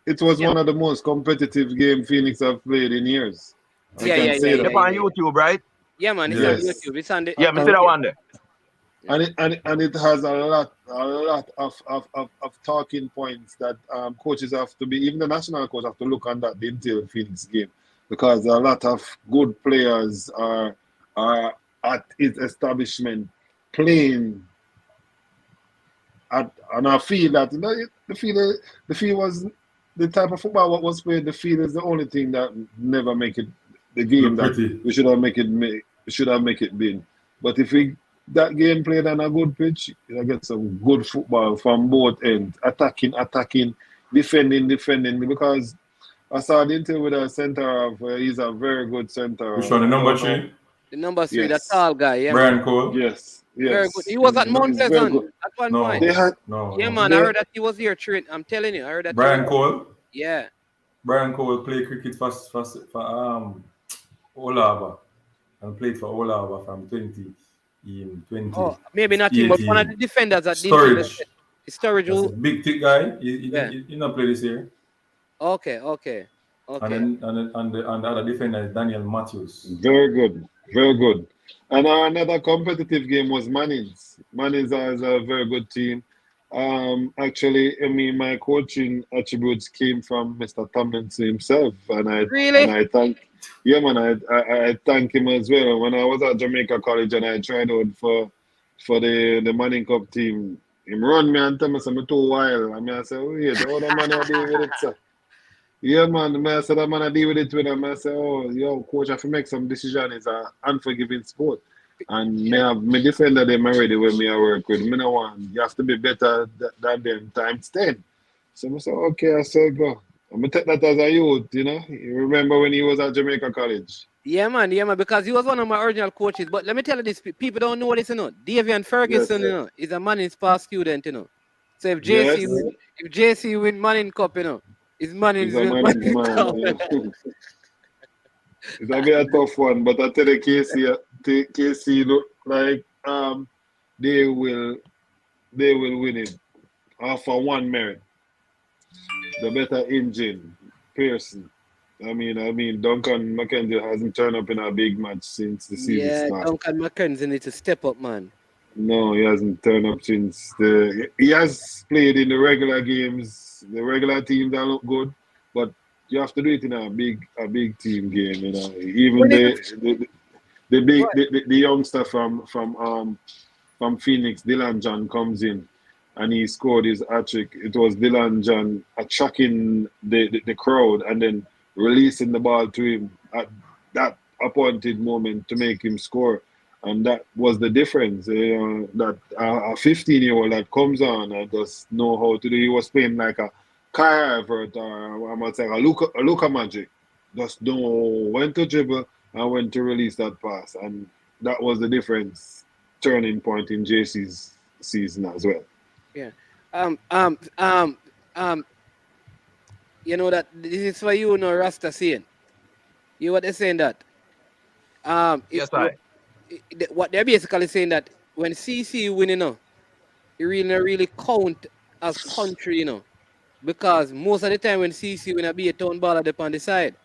It was
yeah,
one of the most competitive game Phoenix have played in years. I
yeah, yeah,
can
yeah,
say
yeah,
that.
Up on
yeah.
YouTube, right?
Yeah, man, it's on
Yes.
Yes,
YouTube. It's on
Yeah, me
the
see
and
that
yeah.
one there.
Yeah.
and it has a lot of talking points that coaches have to be, even the national coach have to look on that Lintel Phoenix game, because a lot of good players are at its establishment playing and I feel that, the field was the type of football what was played. The field is the only thing that never make it the game
Look
that
pretty.
we should have make it been. But if we that game played on a good pitch, you get some good football from both ends, attacking, defending. Because I saw Dinte with a center of, he's a very good center
Which
of.
one? The
I
number
don't know.
three?
The number 3, the
Yes,
tall guy. Yeah, man.
Brian Cole?
yes,
Very good. He
yes.
was
He's,
at Mount
he's very
Pleasant
good.
at one point.
They
No.
had
Yeah,
No.
man. I
they
heard that he was here train. I'm telling you, I heard that he was.
Brian Cole?
Yeah.
Brian Cole played cricket for Olava and played for Olava from 20 in
Oh, maybe not him, but one of the
2018.
defenders that didn't tell us.
Storage.
Storage.
That's a
Who?
big thick guy. He,
Yeah.
he, he not play this year.
Okay.
And
Okay.
then and the other defender is Daniel Matthews.
very good, very good. And another competitive game was Manning's. Manning's is a very good team. Actually, I mean, my coaching attributes came from Mr. Tomlinson himself, and I and
Really?
I thank, yeah, man, I thank him as well. When I was at Jamaica College and I tried out for the Manning Cup team, him run me and tell me something too wild. I mean, I said, wait, how the man I deal with it, sir? Yeah, man. The man said that man I deal with it with him. I said, oh, yo, coach, I have to make some decision. It's an unforgiving sport. And me have me defender them already when me I work with. Me no want, you have to be better than them times 10. So I said, okay, I said go. I'm gonna take that as a youth. You remember when he was at Jamaica College?
Yeah, man. Yeah, man. Because he was one of my original coaches. But let me tell you this: people don't know this. Davian Ferguson,
Yes.
is a Manning's past student. So
Yes.
If JC win Manning Cup, is
He's
Manning's
a Manning's
Manning
man.
Cup.
Yeah. It's gonna be a tough one, but I tell you, KC look like they will win it for one merit. The better engine, Pearson. I mean, Duncan McKenzie hasn't turned up in a big match since the season
Yeah,
started.
Duncan McKenzie needs to step up, man.
No, he hasn't turned up since he has played in the regular games. The regular teams that look good, but you have to do it in a big team game. Even
When is it? What?
the youngster from Phoenix, Dylan John comes in, and he scored his hat trick. It was Dylan John attracting the crowd and then releasing the ball to him at that appointed moment to make him score. And that was the difference. That a 15-year-old that comes on and just know how to do. He was playing like a Kai Havertz, or I might say a Luka Magic. Just know when to dribble and when to release that pass. And that was the difference, turning point in JC's season as well.
Yeah. Um. Um. Um. Um. You know that this is for you, Rasta saying. You what they're saying that.
Yes, I.
What they're basically saying that when CC win, it really count as country, because most of the time when CC win, be a town ball up on the side.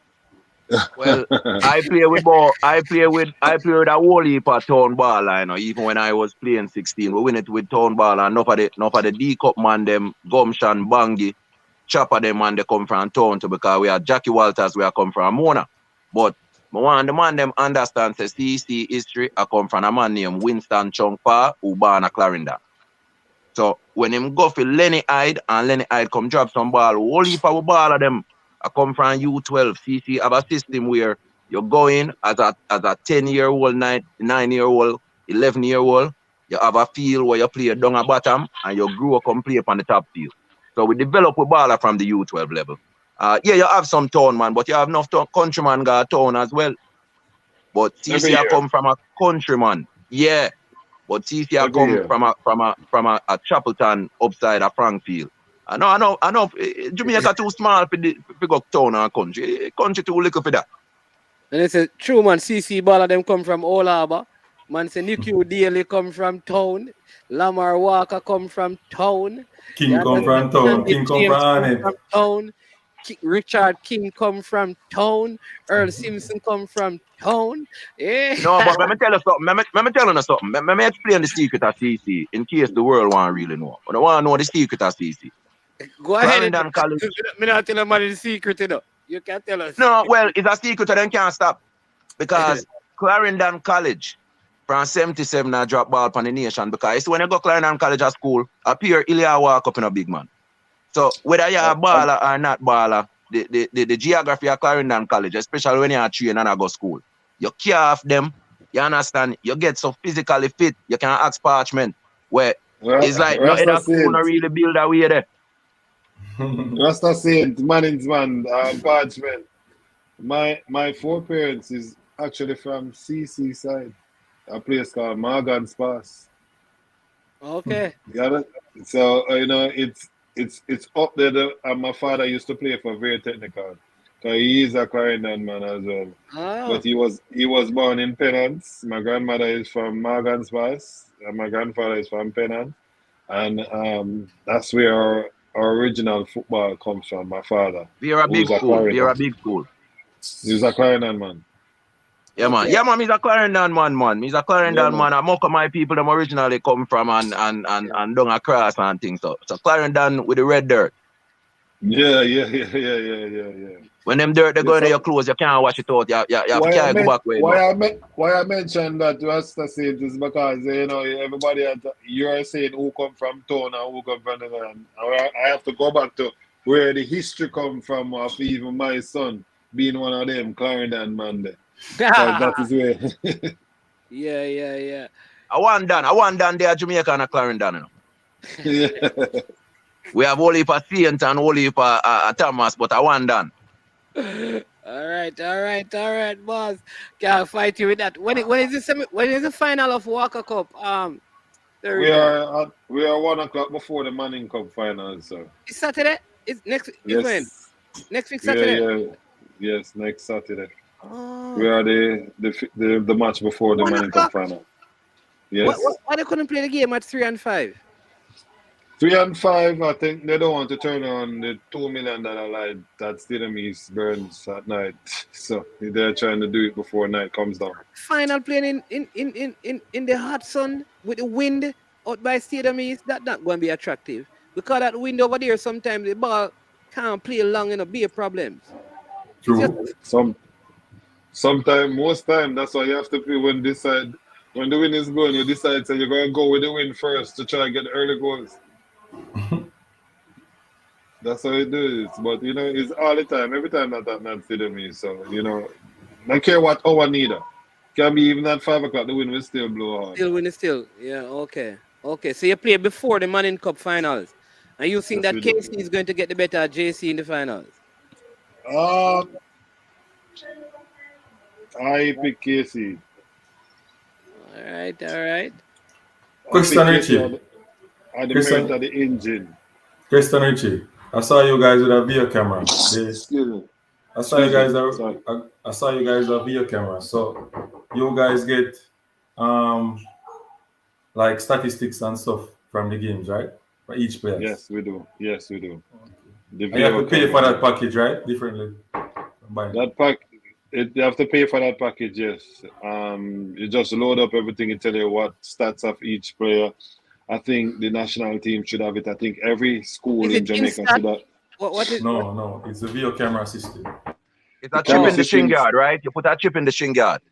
Well, I play with a whole heap of town ball, even when I was playing 16. We win it with town ball, and enough of the D Cup man them, Gumshan, Bangi, Chopper them man they come from town too, because we are Jackie Walters, we are come from Mona. But I want the man them understand say CC history I come from a man named Winston Chongpa who born a Clarendon. So when him go for Lenny Hyde and Lenny Hyde come drop some ball, whole heap of ball of them I come from U12. CC have a system where you go in as a 10-year-old, 9-year-old, 11-year-old, you have a field where you play down a bottom and you grow up and play up on the top field. So we develop a baller from the U12 level. Yeah, you have some town man, but you have enough countryman got town as well. But
Every
CC I
year.
come from a countryman. Yeah. But CC I
Every
come
year.
from a Chapelton upside of Frankfield. I know. Jamaica too small for go town and country. Country too little for that.
And they say, true man, CC Ball them come from Old Harbour. Man say Nicky Daly come from town. Lamar Walker come from town.
King come from town.
Andy
King come
James
from
come
it.
from town. Richard King come from town. Earl Simpson come from town. Yeah.
No, but let me tell you something. Let me tell you something. Let me explain the secret of CC in case the world want to really know. But I want to know the secret of CC.
Go ahead.
Clarendon College.
Me not tell nobody the secret, you know. You can't tell us.
No, well, it's a secret and then can't stop. Because Clarendon College from 77 I drop ball upon the nation because it's when you go Clarendon College at school, appear Ilya walk up in a big man. So whether you're a baller or not baller, the geography of Clarendon College, especially when you're trained and I go school, you care of them, you understand, you get so physically fit, you can ask parchment where it's like no other school not really build a way there.
Rasta Saint, Manningsman, Parchment. My foreparents is actually from CC side, a place called Morgan's Pass.
Okay.
Yeah, so you know it's up there. And my father used to play for very technical. So he is a Clarendon man as well.
Oh.
But he was born in Pennant. My grandmother is from Morgan's Pass, and my grandfather is from Pennant. And that's where our original football comes from. My father.
We're a big school. We're a big school.
He's a Clarendon man.
Yeah, man. Yeah, man. He's a Clarendon man. He's a Clarendon
Yeah,
man. And most of my people them originally come from and down across and things. So Clarendon with the red dirt.
Yeah.
When them dirt they go into your clothes, you can't wash it out. You have to carry go back where
why I mentioned that Rasta Saint is because you know everybody you're saying who come from town and who come from the land. I have to go back to where the history come from of even my son being one of them Clarendon man there. That is where.
Yeah.
I want done there Jamaica and Clarendon, you know.
Yeah.
We have only for Saint and only for Thomas, but I want done.
All right, boss. Can't fight you with that. When is the final of Walker Cup?
We are 1 o'clock before the Manning Cup finals, sir.
It's Saturday. It's next.
Yes.
When? Next week Saturday.
Yeah. Yes, next Saturday.
Oh.
We are the match before the Manning Cup final. Yes.
Why they couldn't play the game at 3 and 5?
3 and 5, I think they don't want to turn on the $2 million light that Stadium East burns at night. So they're trying to do it before night comes down.
Final playing in the hot sun with the wind out by Stadium East, that's not going to be attractive. Because that wind over there, sometimes the ball can't play long enough, be a problem.
True.
Sometimes, most time, that's why you have to play when the wind is blowing, you decide so you're going to go with the wind first to try and get the early goals. That's how it is. But, you know, it's all the time. Every time that not Stadium East. So, you know, I don't care what hour neither. Can be even at 5 o'clock, the wind will still blow hard.
Yeah, okay. So you play before the Manning Cup finals. And you think that KC is going to get the better at JC in the finals?
I pick KC.
All right.
Question, Richie.
At the merit of the engine.
Question, Richie. I saw you guys with a video camera. I saw you guys with a video camera. So you guys get like statistics and stuff from the games, right? For each player.
Yes, we do. Okay.
You have to pay for that package, right? Differently.
You have to pay for that package, yes. You just load up everything and tell you what stats of each player. I think the national team should have it. I think every school in Jamaica should have.
No, it's a video camera system.
It's a chip in the shin guard, right? You put that chip in the shin guard.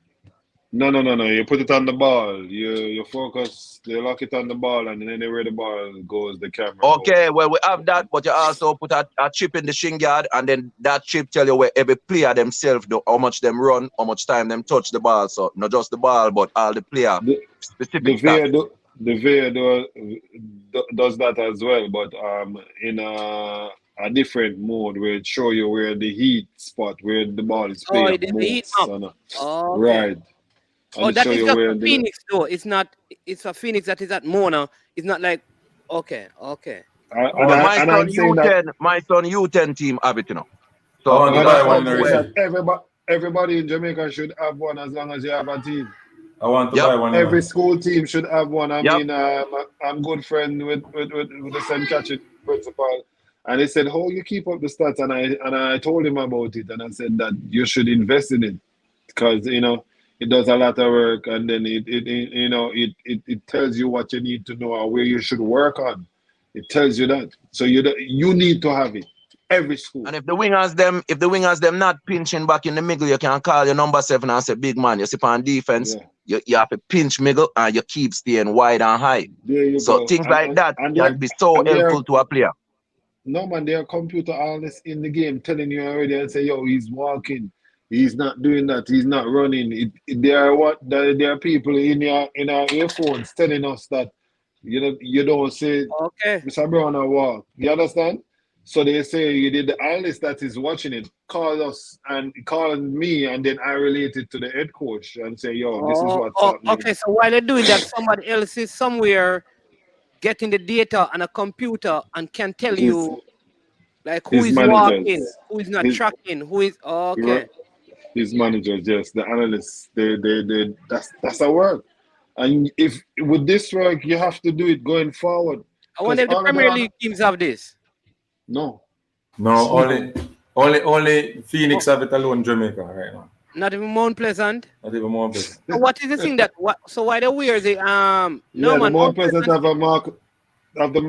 No. You put it on the ball. You focus. You lock it on the ball, and then anywhere the ball goes, the camera.
Okay, well we have that, but you also put a chip in the shin guard, and then that chip tell you where every player themselves do, how much them run, how much time them touch the ball. So not just the ball, but all the player specific stats.
The VAR does that as well, but in a different mode where it show you where the heat spot where the ball is playing.
The heat up.
Right. And
that is just for Phoenix though. It's not. It's for Phoenix that is at Mona. It's not like okay.
My son U10 team have it, you know. So
everybody in Jamaica should have one as long as you have a team.
I want to
Yep.
buy one.
Every school team should have one. I
Yep.
mean, I'm good friend with the St. Catherine principal, and he said, "How you keep up the stats?" And I told him about it, and I said that you should invest in it because it does a lot of work, and then it tells you what you need to know or where you should work on. It tells you that, so you need to have it. Every school.
And if the wingers them not pinching back in the middle, you can call your number 7 and say, big man, you sit on defense, you have to pinch middle and you keep staying wide and high.
There you
So
go.
things like that can be so helpful to a player.
No man, there are computer analysts in the game telling you already and say, yo, he's walking, he's not doing that, he's not running. There are people in our earphones telling us that you don't say Mr. Brown or walk. You understand? So they say the analyst that is watching it call us and call me, and then I relate it to the head coach and say, "Yo, this is what's happening."
Okay, so while they're doing that, somebody else is somewhere getting the data on a computer and can tell you like who is walking, who is not tracking, who is
His managers, yes, the analysts. That's a work. And if with this work, you have to do it going forward.
I wonder if the Premier League teams have this.
No,
only Phoenix have it alone in Jamaica right now.
Not even Mount Pleasant.
Not even Mount Pleasant.
So what is the thing that so why they wear the
the Mount Pleasant have a mark of the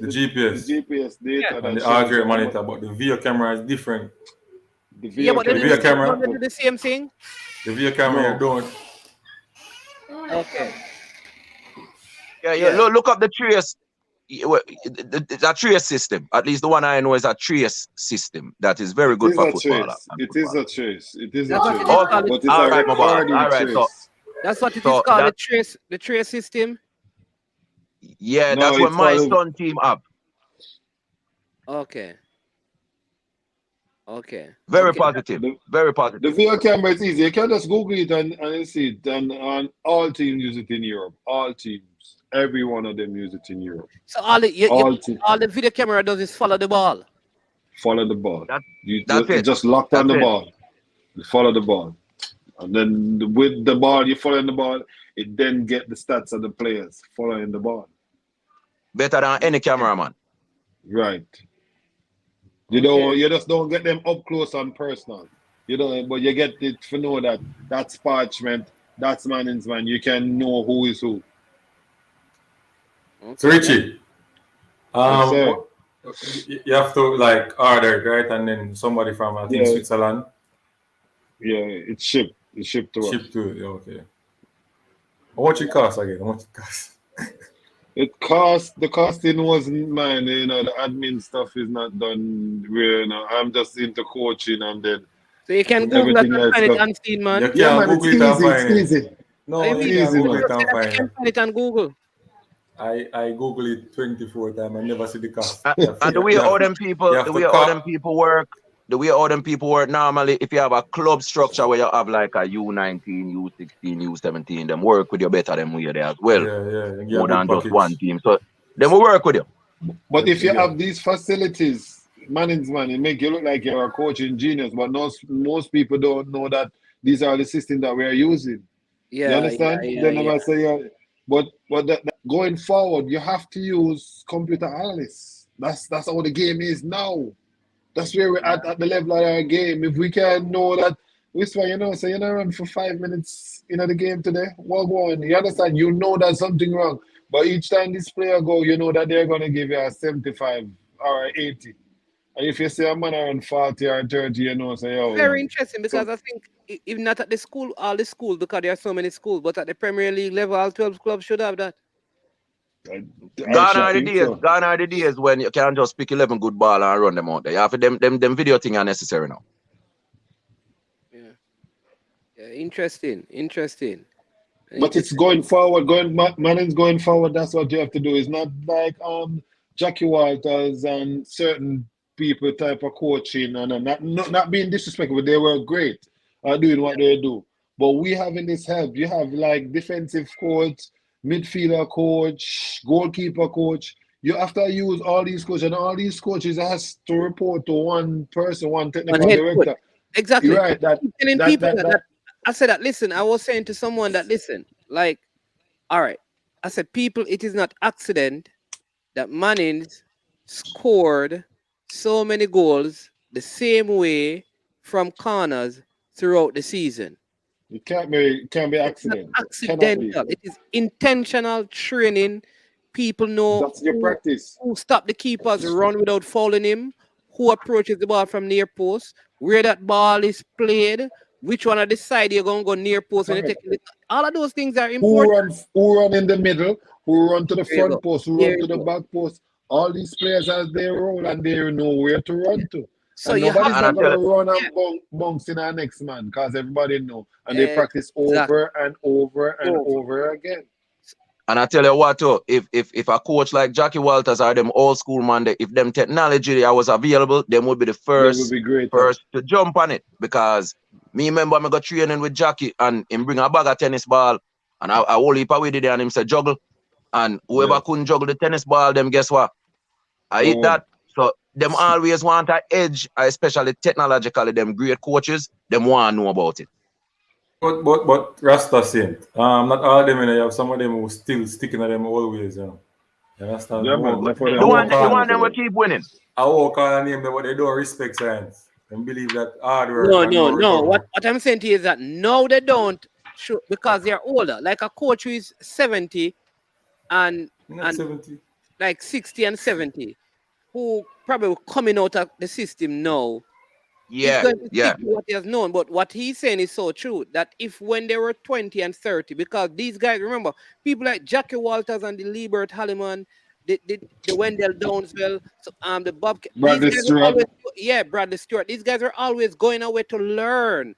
GPS data
and the heart monitor, but the video camera is different.
The video camera don't do the same thing.
The video camera don't.
Okay.
Look up the trace. The trace system, at least the one I know, is a trace system that is very good for football.
It is a trace. It is a
That's
trace.
But
it's
all
a
right,
recording trace.
So,
that's what it is called, the trace system.
Yeah, that's what my son team have.
Okay.
Very positive. Very positive.
The video camera is easy. You can just Google it and you see it. And all teams use it in Europe. All teams. Every one of them use it in Europe.
So all the video camera does is follow the ball.
Follow the ball. You just locked
That's
on the
it.
ball. You follow the ball. And then with the ball, you're following the ball. It then get the stats of the players following the ball.
Better than any cameraman.
Right. You just don't get them up close and personal. But you get it to know that that's parchment, that's man's man. You can know who is who.
So Richie, you have to like order it, right? And then somebody from I think Switzerland.
Yeah, it's shipped. It's shipped to us.
Shipped to it, okay. How much it cost again? How much it cost?
The costing wasn't mine, the admin stuff is not done really. I'm just into coaching and then
so you can Google that and find it unseen, man.
You can Google it and find it.
It's easy.
No, you can Google it and find it.
You can find it on Google.
I Google it 24 times. I never see the cost.
And the way all them people work, normally, if you have a club structure where you have like a U19, U16, U17, them work with you better than we are there as well.
Yeah.
More than just one team. So they will work with you.
But if you have these facilities, management, it make you look like you're a coaching genius. But most people don't know that these are the systems that we are using.
Yeah,
you understand? They never say. But going forward, you have to use computer analysts. That's how the game is now. That's where we're at the level of our game. If we can know that, this way, so you're not run for 5 minutes in the game today. Well, go on. You understand? You know there's something wrong. But each time this player go, you know that they're going to give you a 75 or 80. And if you say a man around 40 or 30, say, oh.
Very interesting because I think even not at the school, all the schools, because there are so many schools, but at the Premier League level, all 12 clubs should have that.
Gone are the days when you can't just pick 11 good ball and run them out there. You have them video thing are necessary now.
Yeah, interesting.
But it's going forward, Manning's going forward. That's what you have to do. It's not like Jackie Walters and certain people type of coaching and not being disrespectful, but they were great doing what they do. But we having this help. You have like defensive coach, midfielder coach, goalkeeper coach. You have to use all these coaches, and all these coaches has to report to one person, one technical
One head coach.
director.
Exactly.
You're right.
Keep telling people that I said that. Listen, I was saying to someone that listen, like, all right. I said, people, it is not accident that Mannings scored so many goals the same way from corners throughout the season.
It can't be
It's not
accident. Cannot be.
accidental. It is intentional training. People know
That's your practice.
who stop the keepers run without fouling him, who approaches the ball from near post, where that ball is played, which one of the side you're gonna go near post when you take it. All of those things are important.
Who run in the middle, who run to the
There you go.
front post, who
There
run
you
to the
go.
back post. All these players as they roll and they know where to run to.
So
And
you
nobody's
have
not
to,
gonna run
yeah,
and bounce in our next man because everybody know. And they practice
exactly.
over and over and over again.
And I tell you what, too, if a coach like Jackie Walters or them old school man, if them technology was available, them would be the
They
first
would be great.
to jump on it. Because me remember I go training with Jackie and him bring a bag of tennis ball and I whole heap with it and him say juggle. And whoever couldn't juggle the tennis ball, them guess what? I hit that. So them always want an edge, especially technologically, them great coaches, them want to know about it.
But Rasta Saint, not all of them, you have some of them who still sticking at them always, you know. You understand?
Yeah, man.
The one them will keep winning.
I won't call a name, but they don't respect science. They believe that hard work.
No. What I'm saying to you is that no, they don't, because they're older. Like a coach who is 70 and
70.
like 60 and 70, who probably coming out of the system now.
Yeah,
He's going to stick to what he has known. But what he's saying is so true that if when they were 20 and 30, because these guys, remember, people like Jackie Walters and the Liebert Halliman, the Wendell Downswell, the Bob,
Bradley
these guys
Stewart.
were always, Bradley Stewart. These guys are always going away to learn.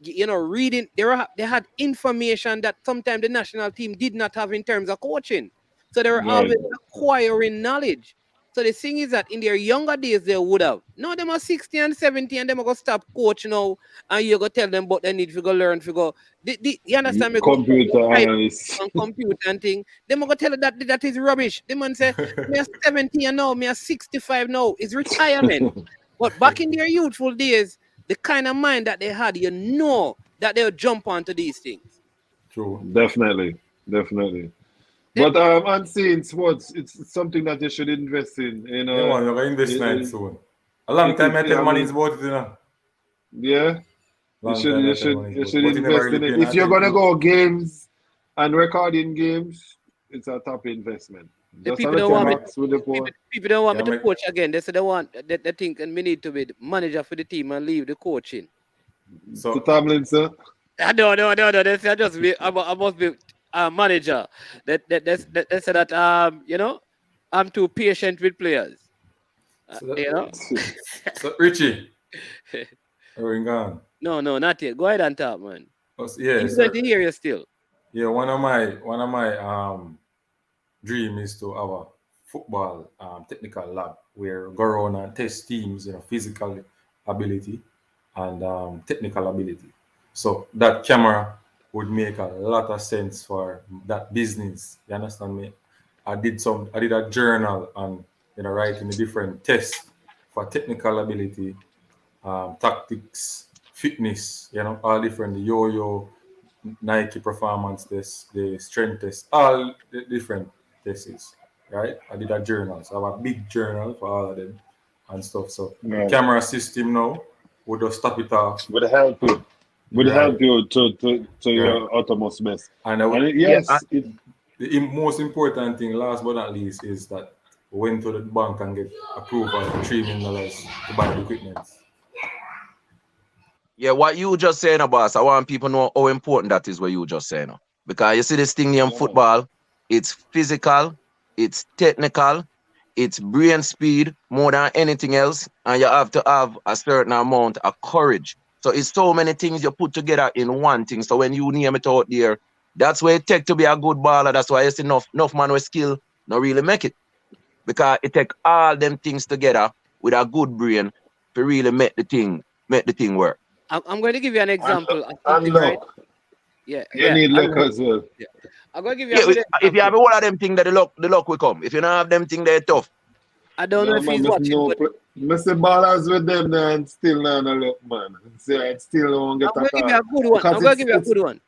You know, reading. They had information that sometimes the national team did not have in terms of coaching. So they were always acquiring knowledge. So the thing is that in their younger days, they would have. Now them are 60 and 70 and them are going to stop coach now and you're going to tell them what they need to go learn to go. You understand me?
Computer analyst.
And computer and thing. Them are going to tell you that is rubbish. Them man say, me are 70 and now, me are 65 now. It's retirement. But back in their youthful days, the kind of mind that they had, you know that they'll jump onto these things.
True.
Definitely. But unseen sports, it's something that you should invest in. You know,
you're going to invest in it soon. A long time I tell money is about it, you know.
Yeah. You should invest in it. If you're gonna go games and recording games, it's a top investment.
People don't want me to coach again. They say they think and me need to be the manager for the team and leave the coaching.
So Tomlinson.
No. They say I must be a manager. They say that you know, I'm too patient with players. You know.
So Richie, are we gone?
No, not yet. Go ahead and talk, man.
Yeah,
I'm going to hear you still.
Yeah, one of my dream is to have a football technical lab where go around and test teams, you know, physical ability and technical ability. So that camera would make a lot of sense for that business. You understand me? I did a journal on, you know, writing the different tests for technical ability, tactics, fitness, you know, all different, the yo-yo, Nike performance test, the strength test, all the different tests, right? I did a journal, so I have a big journal for all of them and stuff. So the camera system now would just stop it off.
Would help you to your uttermost best.
The most important thing, last but not least, is that we went to the bank and get approval for $3 million to buy the equipment.
Yeah, what you just saying, boss, I want people to know how important that is what you just saying. Because you see this thing named football, it's physical, it's technical, it's brain speed more than anything else, and you have to have a certain amount of courage. So it's so many things you put together in one thing. So when you name it out there, that's where it takes to be a good baller. That's why it's enough man with skill not really make it. Because it take all them things together with a good brain to really make the thing work.
I'm going to give you an example of something,
luck.
right? Yeah.
You need luck as well.
Yeah. I'm gonna give you a
Yeah,
good
if you
example.
have all of them things that the luck will come. If you don't have them things, they're tough.
I don't know
No
if
man,
he's watching, but
Mr. Ballers with them now and still not a look, man. So I still don't get
I'm
a
gonna give you
call.
a good one. I'm
Because
gonna give you a good one.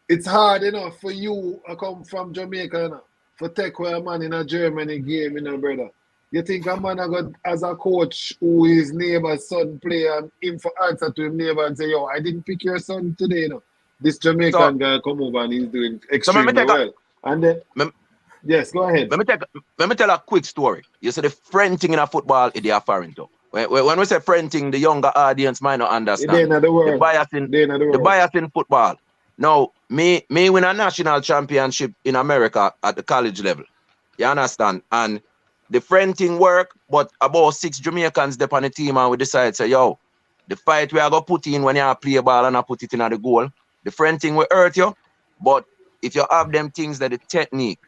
it's hard enough for you I come from Jamaica, you know, for take away a man in a Germany game, you know, brother. You think a man I got as a coach who his neighbor's son play and him for answer to him neighbor and say, yo, I didn't pick your son today, you know. This
So,
Jamaican guy come over and he's doing
so let me
extremely
take a
well. And then,
let,
yes, go ahead.
let me tell a quick story. You see, the friend thing in a football is the foreign too. When we say friend thing, the younger audience might not
They
understand
in the
the
world.
bias in
They in the
the
world.
bias in football. Now, me win a national championship in America at the college level. You understand? And the friend thing work, but about 6 Jamaicans dep on the team and we decide say, yo, the fight we are gonna put in when you play a ball and I put it in at the goal, the friend thing will hurt you. But if you have them things that the technique,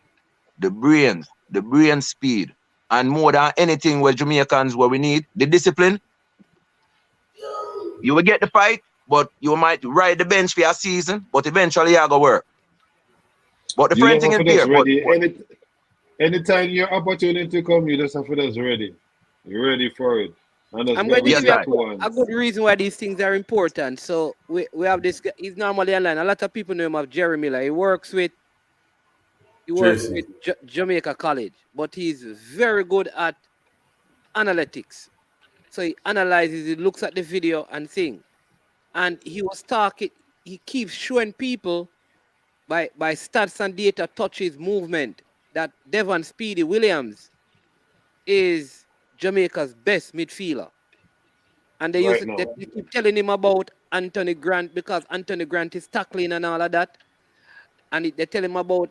the brain speed, and more than anything where Jamaicans where we need, the discipline, you will get the fight, but you might ride the bench for a season, but eventually you are gonna work. But the
You
friend
just
thing
have
is
to
there.
just ready. Anytime your opportunity come, you just have to just ready. You're ready for it. And just
I'm
get
going to
with
Yes,
give you
your
guy.
two
a
hands.
good reason why these things are important. So we have this. He's normally online. A lot of people know him as Jerry Miller. He works
Tracy.
with Jamaica College, but he's very good at analytics. So he analyzes, he looks at the video and thing. And he was talking. He keeps showing people by stats and data, touches, movement that Devon Speedy Williams is Jamaica's best midfielder. And
Right now.
they keep telling him about Anthony Grant because Anthony Grant is tackling and all of that. And they tell him about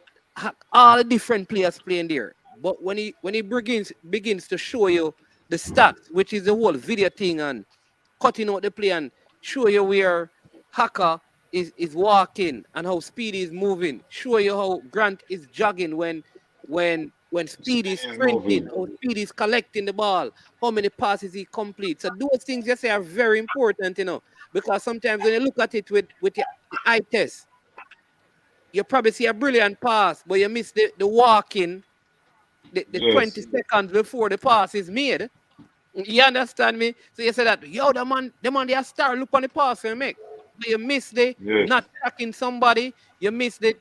all the different players playing there. But when he begins to show you the stats, which is the whole video thing and cutting out the play and show you where Haka is walking and how Speedy is moving, show you how Grant is jogging when Speedy is
Speedy is
sprinting,
moving.
how Speedy is collecting the ball, how many passes he completes. So those things you say are very important, because sometimes when you look at it with your eye test, you probably see a brilliant pass, but you miss the walking, the
Yes.
20 seconds before the pass is made. You understand me? So you say that, yo, the man they start look on the pass you make. But you miss the
Yes.
not tracking somebody, you miss the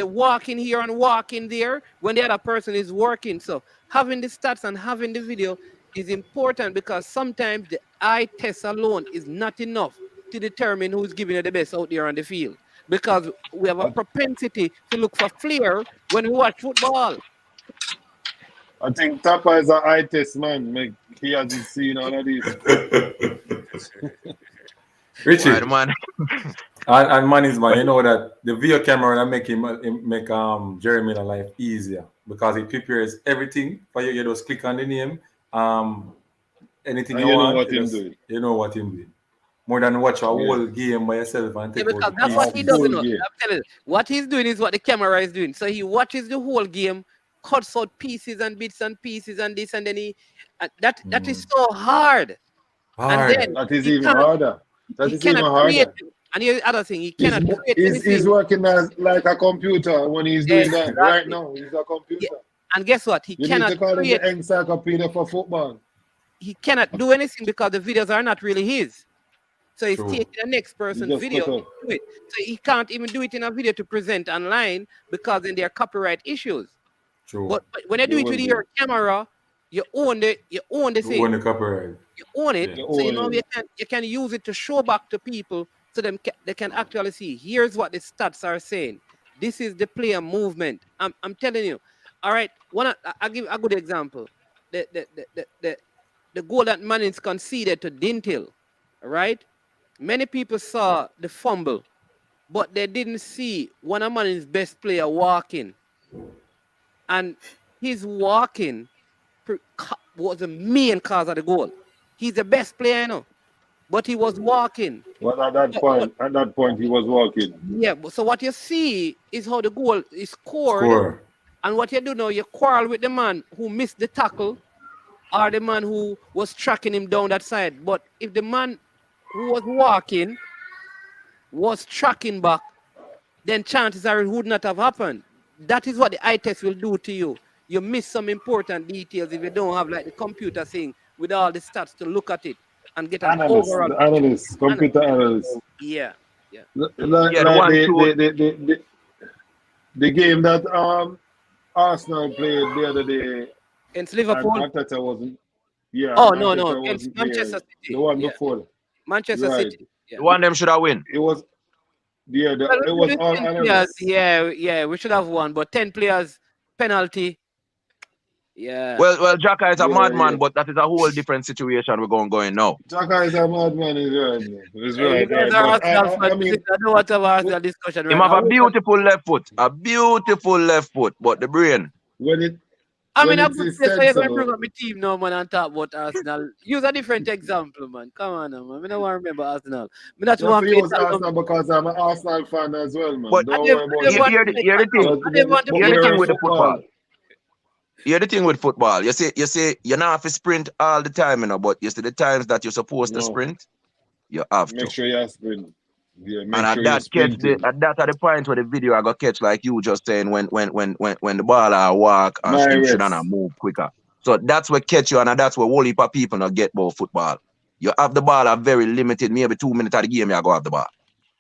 walking here and walking there when the other person is working. So having the stats and having the video is important because sometimes the eye test alone is not enough to determine who's giving you the best out there on the field. Because we have a
I,
propensity to look for flair when we watch football.
I think Tapa is an eye test man. He hasn't seen all of this.
Why the
Richie,
man?
and man is man, you know that the video camera that him make Jeremy life easier because he prepares everything for you. You just click on the name, anything
And
you
you know
want,
what him doing.
you know what him doing. More than watch a
Yeah.
whole game by yourself and
Yeah,
take out
because
the
that's what
A
he does,
pieces.
full
you know.
game.
I'm telling you, what he's doing is what the camera is doing. So he watches the whole game, cuts out pieces and bits and pieces and this, and then that is so hard. And
Hard.
then
That is even harder. That
he
is even
cannot create.
harder.
And here's the other thing, he cannot create
He's
anything.
working as like a computer when he's doing that. Right
Exactly.
now, he's a
Yeah.
computer.
And guess what? He
You need
cannot
to call him
create.
the encyclopedia for football.
He cannot do anything because the videos are not really his. So he's
True.
taking the next
You
person's
just
video
cut
to
out.
do it. So he can't even do it in a video to present online because then there are copyright issues.
True.
But when you do
There
it
will
with
be.
your camera, you own the
You
thing.
own the copyright.
You own it.
Yeah.
You
So you
own
know
it.
you can use it to show back to people so they can actually see. Here's what the stats are saying. This is the player movement. I'm telling you. All right. I'll give a good example. The goal that Manning's conceded to Dintil. All right. Many people saw the fumble, but they didn't see one of Manning's best player walking. And his walking was the main cause of the goal. He's the best player, but he was walking.
Well,
But
at that point, he was walking.
yeah, so what you see is how the goal is scored,
Score.
and what you do now, you quarrel with the man who missed the tackle or the man who was tracking him down that side. But if the man who was walking was tracking back, then chances are it would not have happened. That is what the eye test will do to you. You miss some important details if you don't have like the computer thing with all the stats to look at it and get an
Analyst,
overall
the
picture.
analyst, computer analyst.
Yeah.
Like,
Yeah, the one two.
the game that Arsenal played the other day,
Against
and
Liverpool.
Arteta wasn't. Yeah,
Oh, no.
Arteta
Against
wasn't
Manchester
there.
City.
The one
Yeah.
before.
Manchester
Right.
City. Yeah.
The one them should have win.
It was. Yeah,
Well,
it was
with
all
10 players,
analysts.
yeah, we should have won, but 10 players penalty. Yeah.
Well, Jaka is a
Yeah,
madman,
yeah.
but that is a whole different situation we're going now.
Xhaka is a madman, is right. Is
Hey, you
right,
guys
right.
are
But
Arsenal fans.
I mean,
I don't want to have Arsenal discussion
Him
right
have
now.
a beautiful left foot, but the brain.
when it
I'm
when
in a
it's
good place where you're going to bring
sensible,
up my team now, man, and talk about Arsenal. Use a different example, man. Come on, now, man. I don't want to remember Arsenal. I not
you
want
have
to
to
play
use
that long.
Arsenal because I'm an Arsenal fan as well, man.
But
Don't
I
worry
didn't
about
want
it.
to play
Hear the
that long.
thing.
I didn't want to
But
Hear
play
the
that
thing with the
long.
football. Hear the thing with football. You say you're not have to sprint all the time, but you see the times that you're supposed to
No,
sprint, you have
make
to.
sure you're sprinting. Yeah,
And
make
at
sure you're
that
sprinting.
at the point where the video I got catch like you just saying when the ball I walk and
My
him should not
rest.
move quicker. So that's what catch you and that's what whole heap of people not get about football. You have the ball are very limited, maybe 2 minutes of the game you go have the ball.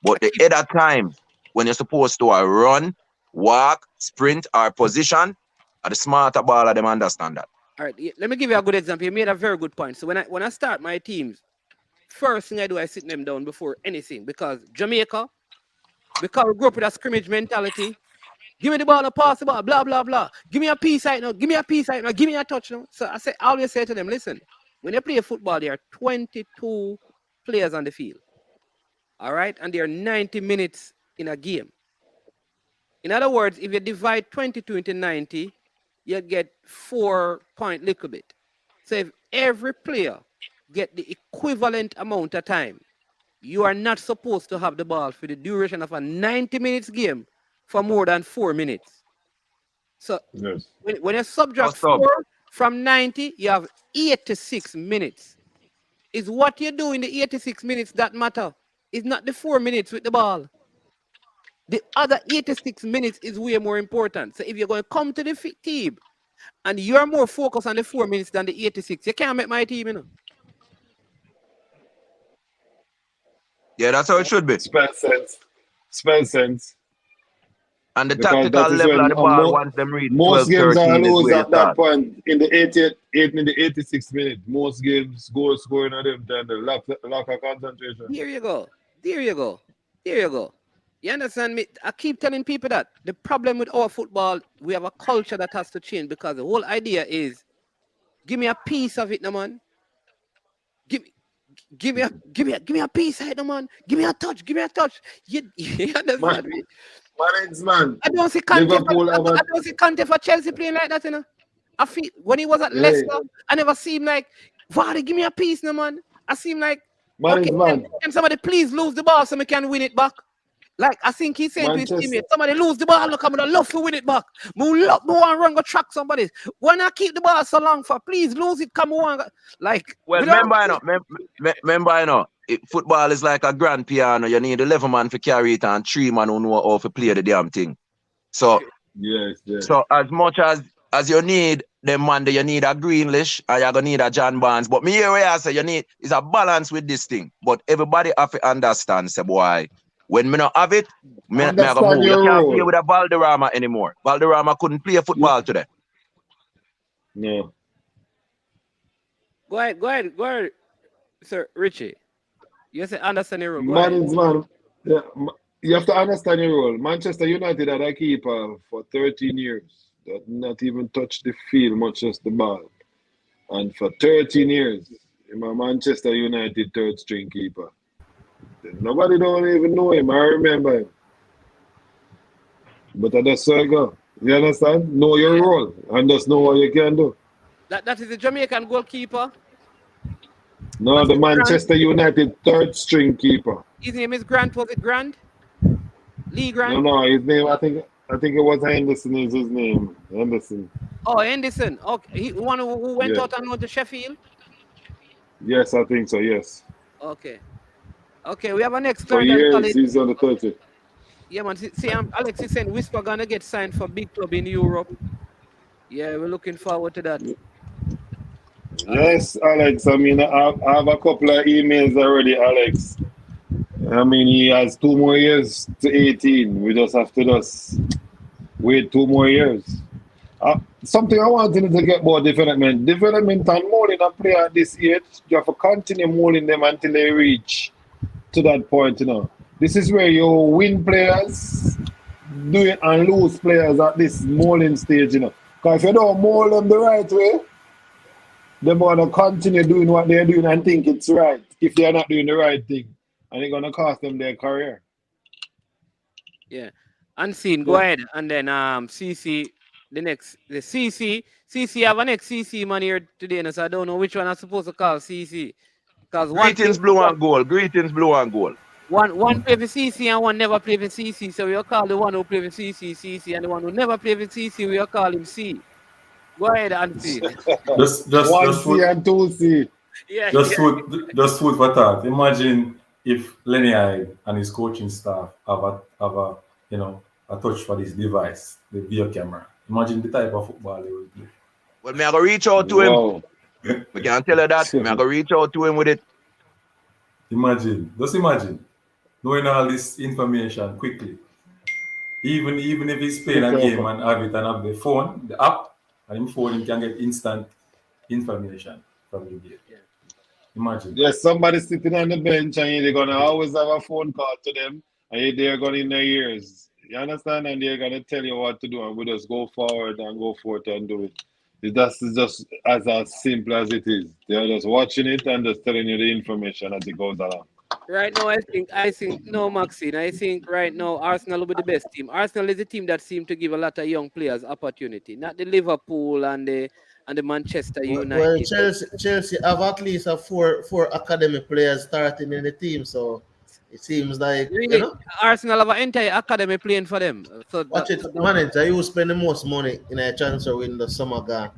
But the other times when you're supposed to run, walk, sprint, or position, are the smarter baller them understand that.
All right, let me give you a good example. You made a very good point. So when I start my teams, first thing I do, I sit them down before anything because Jamaica, because we grew up with a scrimmage mentality. Give me the ball, and pass the ball, blah, blah, blah. Give me a piece right now. Give me a piece right now. Give me a touch now. So I always say to them, listen, when you play football, there are 22 players on the field. All right? And there are 90 minutes in a game. In other words, if you divide 22 into 90, you get 4 point little bit. So if every player get the equivalent amount of time, you are not supposed to have the ball for the duration of a 90 minutes game for more than 4 minutes. So
Yes.
when you subtract
Awesome.
4 from 90, you have 86 minutes. Is what you do in the 86 minutes that matter. It's not the 4 minutes with the ball. The other 86 minutes is way more important. So if you're going to come to the team and you're more focused on the 4 minutes than the 86, you can't make my team, you know.
Yeah, that's how it should be.
Spell sense. Spell sense.
And the
Because
tactical
that is
level
when
of the ball once them reach
most
12,
games are
13 is
lose
where you
at that
start.
point in the 86th minute. Most games goal scoring at them time, the lack of concentration.
Here you go. There you go. There you go. You understand me? I keep telling people that the problem with our football, we have a culture that has to change because the whole idea is give me a piece of it, no man. Give me a piece of it, no man. Give me a touch. Give me a touch. You understand me?
Man,
I don't see Kante
Liverpool have
I don't see Kante for Chelsea playing like that, you know. I feel when he was at Leicester, I never see him like, Vardy, give me a piece, no man. I see him like, okay, can somebody please lose the ball so we can win it back? Like I think he said to his teammates, somebody lose the ball, look, I'm gonna love to win it back. Move up, move on, run, go track somebody. Why not keep the ball so long for? Please lose it, come on. Like,
well, remember, football is like a grand piano. You need 11 man to carry it and 3 man who know how to play the damn thing. So,
yes.
So as much as you need them man, you need a Greenlish and you're gonna need a John Barnes. But me here where I say you need is a balance with this thing. But everybody have to understand, say boy, when me not have it, me I go move. You can't play with a Valderrama anymore. Valderrama couldn't play football today.
No.
Go ahead, Sir Richie. You say understand your role.
Man. Yeah, you have to understand your role. Manchester United had a keeper for 13 years that not even touch the field, much as the ball. And for 13 years, I'm a Manchester United third string keeper. Nobody don't even know him. I remember him. But that's how I go. You understand? Know your role and just know what you can do.
That is the Jamaican goalkeeper.
No, the Manchester United third string keeper.
His name is Grant. Was it Grant? Lee Grant?
No, his name, I think it was Henderson is his name. Henderson.
Oh, Henderson. Okay. He one who went out and went to Sheffield?
Yes, I think so, yes.
Okay. Okay, we have a next
For
player.
years, he's on the 30.
Yeah, man. Alex is saying Whisper gonna get signed for big club in Europe. Yeah, we're looking forward to that.
Yes, Alex. I mean, I have a couple of emails already, Alex. I mean, he has 2 more years to 18. We just have to just wait 2 more years. Something I wanted to get about development. Development and molding a player at this age, you have to continue molding them until they reach to that point, This is where you win players, do it and lose players at this molding stage, Because if you don't mold them the right way, they're going to continue doing what they're doing and think it's right if they're not doing the right thing. And it's going to cost them their career.
Yeah. Unseen, go ahead. And then CC, the CC have an next CC man here today, and so I don't know which one I'm supposed to call CC. Because
Greetings, blue and gold. Greetings, blue and gold.
One play for CC and one never play for CC. So we'll call the one who play for CC, and the one who never play for CC, we'll call him C. Go ahead, Unseen.
Just
1C and 2C.
Yeah.
Just food for thought. Imagine if Lenny Hyde and his coaching staff have a touch for this device, the video camera. Imagine the type of football they will play.
Well, me I go reach out to him. We can't tell you that. Me I go reach out to him with it.
Just imagine knowing all this information quickly. Even if he's playing a game and have it and have the phone, the app, and his phone, he can get instant information from the game.
Yeah.
Imagine.
Yes, somebody sitting on the bench and they're going to always have a phone call to them and they're going in their ears. You understand? And they're going to tell you what to do and we just go forward and go forth and do it. That's just as simple as it is. They're just watching it and just telling you the information as it goes along.
Right now, I think no, Maxine. I think right now Arsenal will be the best team. Arsenal is a team that seems to give a lot of young players opportunity, not the Liverpool and the Manchester United.
Well, Chelsea have at least four academy players starting in the team, so it seems like
really, Arsenal have an entire academy playing for them. So
watch it, manager. You spend the most money in a transfer window summer gone.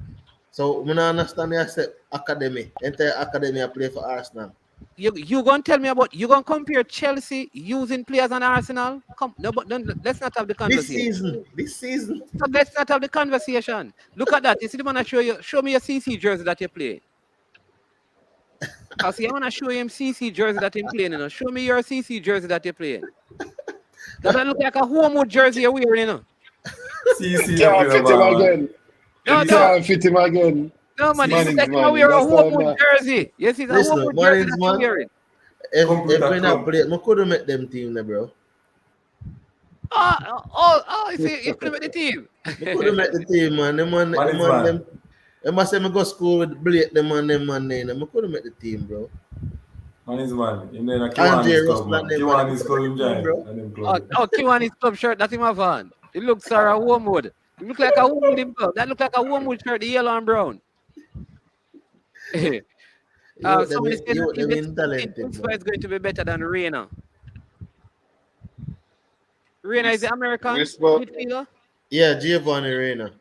So we don't understand the entire academy play for Arsenal.
You gonna tell me about you gonna compare Chelsea using players on Arsenal? Let's not have the conversation.
This season.
So let's not have the conversation. Look at that. You see the man show me your CC jersey that you play. Cause I wanna show him CC jersey that he's playing, Show me your CC jersey that you're playing. Does that look like a Homewood jersey you're wearing,
CC
Can't fit him again. Can't fit him again.
No, man, it's like how we're a Homewood jersey. Yes, it's a Homewood jersey that you're wearing.
If we not play, I couldn't make them team, bro.
You couldn't make the team.
I couldn't make the team, man. Them must say I go school with Blake, them and them. I couldn't make the team, bro.
Man is man. And then Kiwani's club him join.
Kiwani's club shirt, that's in my van. It looks like a Homewood. It looks like a Homewood himself. That looks like a Homewood shirt, the yellow and brown. Somebody said Whisper is going to be better than Reina. Reina is the American midfielder?
Yeah, Giovanni Reina.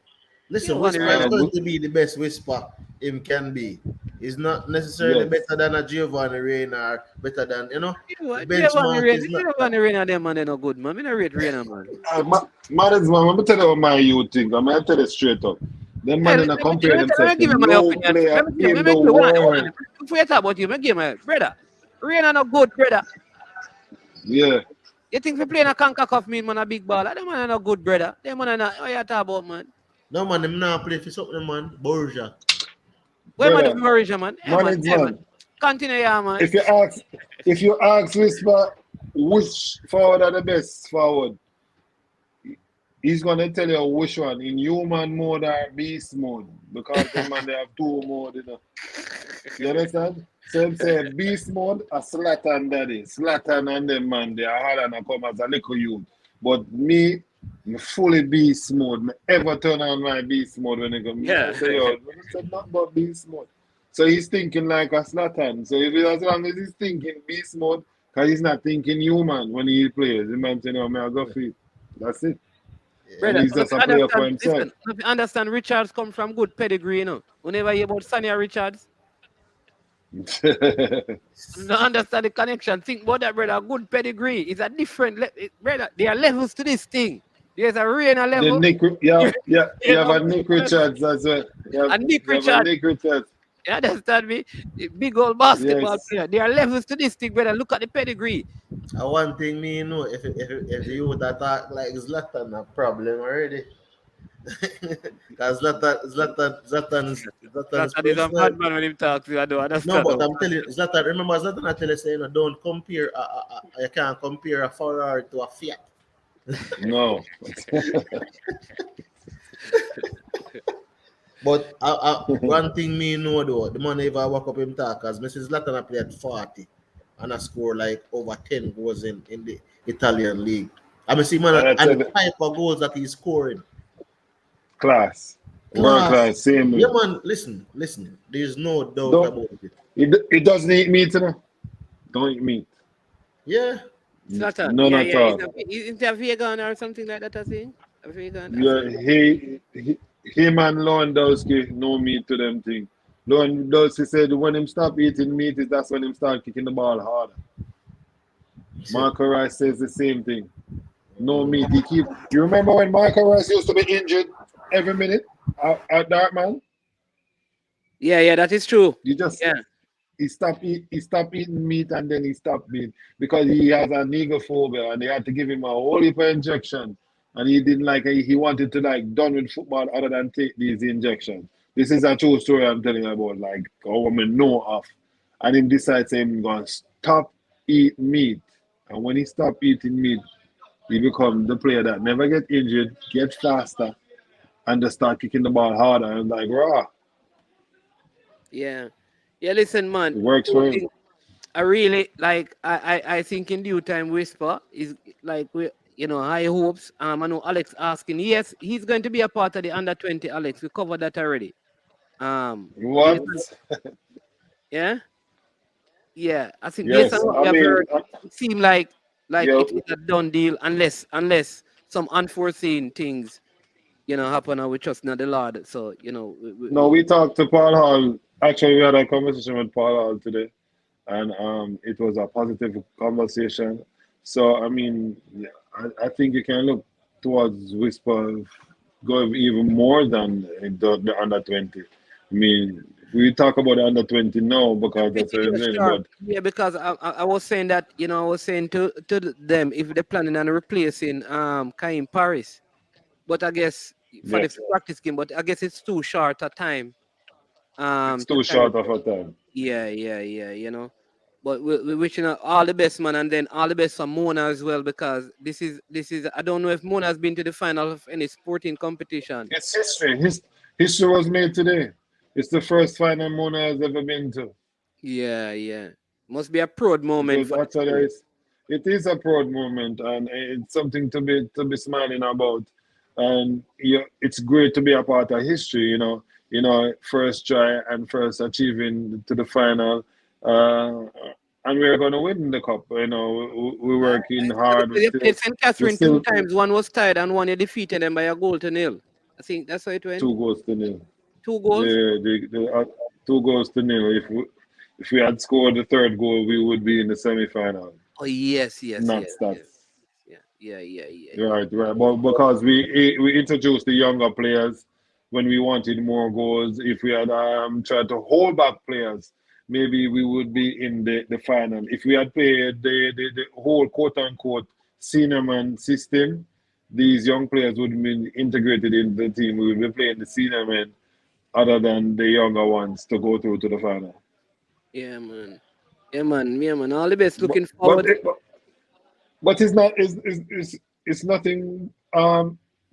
Listen, Whisper is going to be the best Whisper him can be. He's not necessarily better than a Giovanni Reina or better than,
Giovanni Reina, them man, they're not good, man. I don't rate Reina, man.
Man, let me tell you what my youth think. I'm going to tell you straight up. Them man in a compare themselves to no player in the world.
Before you talk about you, give my brother. Reina not good, brother.
Yeah.
You think we playing a CONCACAF mean man a big ball? Them man are not good, brother. Them man are not. What you talk about, man?
No, man, them not play for something, man. Borja.
Where man is Borja, man?
Man.
Continue, yeah, man.
If you ask Whisper which forward are the best forward, he's gonna tell you which one in human mode or beast mode because them man they have two mode, You understand? So him say beast mode, a Zlatan daddy. Zlatan and them man, they are hard and I come as a little youth. But me fully beast mode. Me ever turn on my beast mode when I go.
Yeah.
Say, I said not about beast mode. So he's thinking like a Zlatan. So as long as he's thinking beast mode, because he's not thinking human when he plays. The man saying, I go for it. That's it.
Brother,
he's just a player for himself.
Listen, understand Richards come from good pedigree, Whenever you hear about Sonia Richards. don't understand the connection. Think about that, brother. Good pedigree. It's a different brother. There are levels to this thing. There's a Reina
The
level.
Nick, yeah, yeah, you have a Nick Richards as well.
And Nick
You have a
Richards.
Nick Richards.
You understand me? A big old basketball
Yes.
player. There are levels to this thing, brother. Look at the pedigree.
One thing me know, if you would attack like Zlatan, a problem already. Because Zlatan's
That is a
personal.
bad man when he talks. I don't
No,
understand.
but I'm telling you, Zlatan. Remember, Zlatan I tell you, say, don't compare. You can't compare a Ferrari to a Fiat.
No.
But one thing me know though, the man if I walk up him talk, because Mrs. Zlatan I played 40 and I score like over 10 goals in the Italian league. I mean, see, man, and the type of goals that he's scoring.
Class. World class, same.
Yeah, man, listen. There's no doubt about it.
It doesn't eat meat, you know? Don't eat meat.
Yeah.
Zlatan.
None at all.
Is he a vegan or something like that, I think? A vegan?
Yeah, him and Lewandowski no meat to them thing. Lewandowski said when him stop eating meat, that's when him start kicking the ball harder. Marco Rice says the same thing. No meat. You remember when Marco Rice used to be injured every minute at Dartman?
Yeah, that is true.
He stopped eating meat and then he stopped meat because he has a negophobia and they had to give him a whole heap of injection and he didn't like it. He wanted to done with football other than take these injections. This is a true story I'm telling you about, like a woman know of. And he decides he's going to stop eating meat. And when he stopped eating meat, he becomes the player that never get injured, get faster, and just start kicking the ball harder and like raw.
Yeah, listen, man.
It works for him.
I really like. I think in due time, Whisper is like high hopes. I know Alex asking. Yes, he's going to be a part of the under-20. Alex, we covered that already.
What?
Yeah. I think
Yes,
based on what we have heard, it seems like it is a done deal unless some unforeseen things happen with trust in the Lord. So
No, we talked to Paul Hall. Actually, we had a conversation with Paul Hall today, and it was a positive conversation. So I mean, I think you can look towards Whisper go even more than the under 20. I mean, we talk about the under 20 now because that's what I'm saying. But
yeah, because I was saying that I was saying to them if they're planning on replacing Kaim Paris, but I guess for the practice game, but I guess it's too short a time.
It's too short of a time.
Yeah. But we're wishing all the best, man, and then all the best for Mona as well, because this is I don't know if Mona has been to the final of any sporting competition.
It's history. History was made today. It's the first final Mona has ever been to.
Yeah. Must be a proud moment.
It is a proud moment, and it's something to be smiling about. And it's great to be a part of history. First try and first achieving to the final, and we're going to win the cup. We're working hard.
They played St. Catherine 2 times. One was tied and one you defeated them by a goal to nil. I think that's how it went.
2 goals to nil.
2 goals.
The 2 goals to nil. If we had scored the third goal, we would be in the semi-final.
Oh yes.
Not that.
Yeah.
Right. But because we introduced the younger players when we wanted more goals. If we had tried to hold back players, maybe we would be in the final. If we had played the whole quote-unquote senior man system, these young players would have been integrated in the team. We would be playing the senior men other than the younger ones to go through to the final.
Yeah, man. All the best. Looking forward.
But it's nothing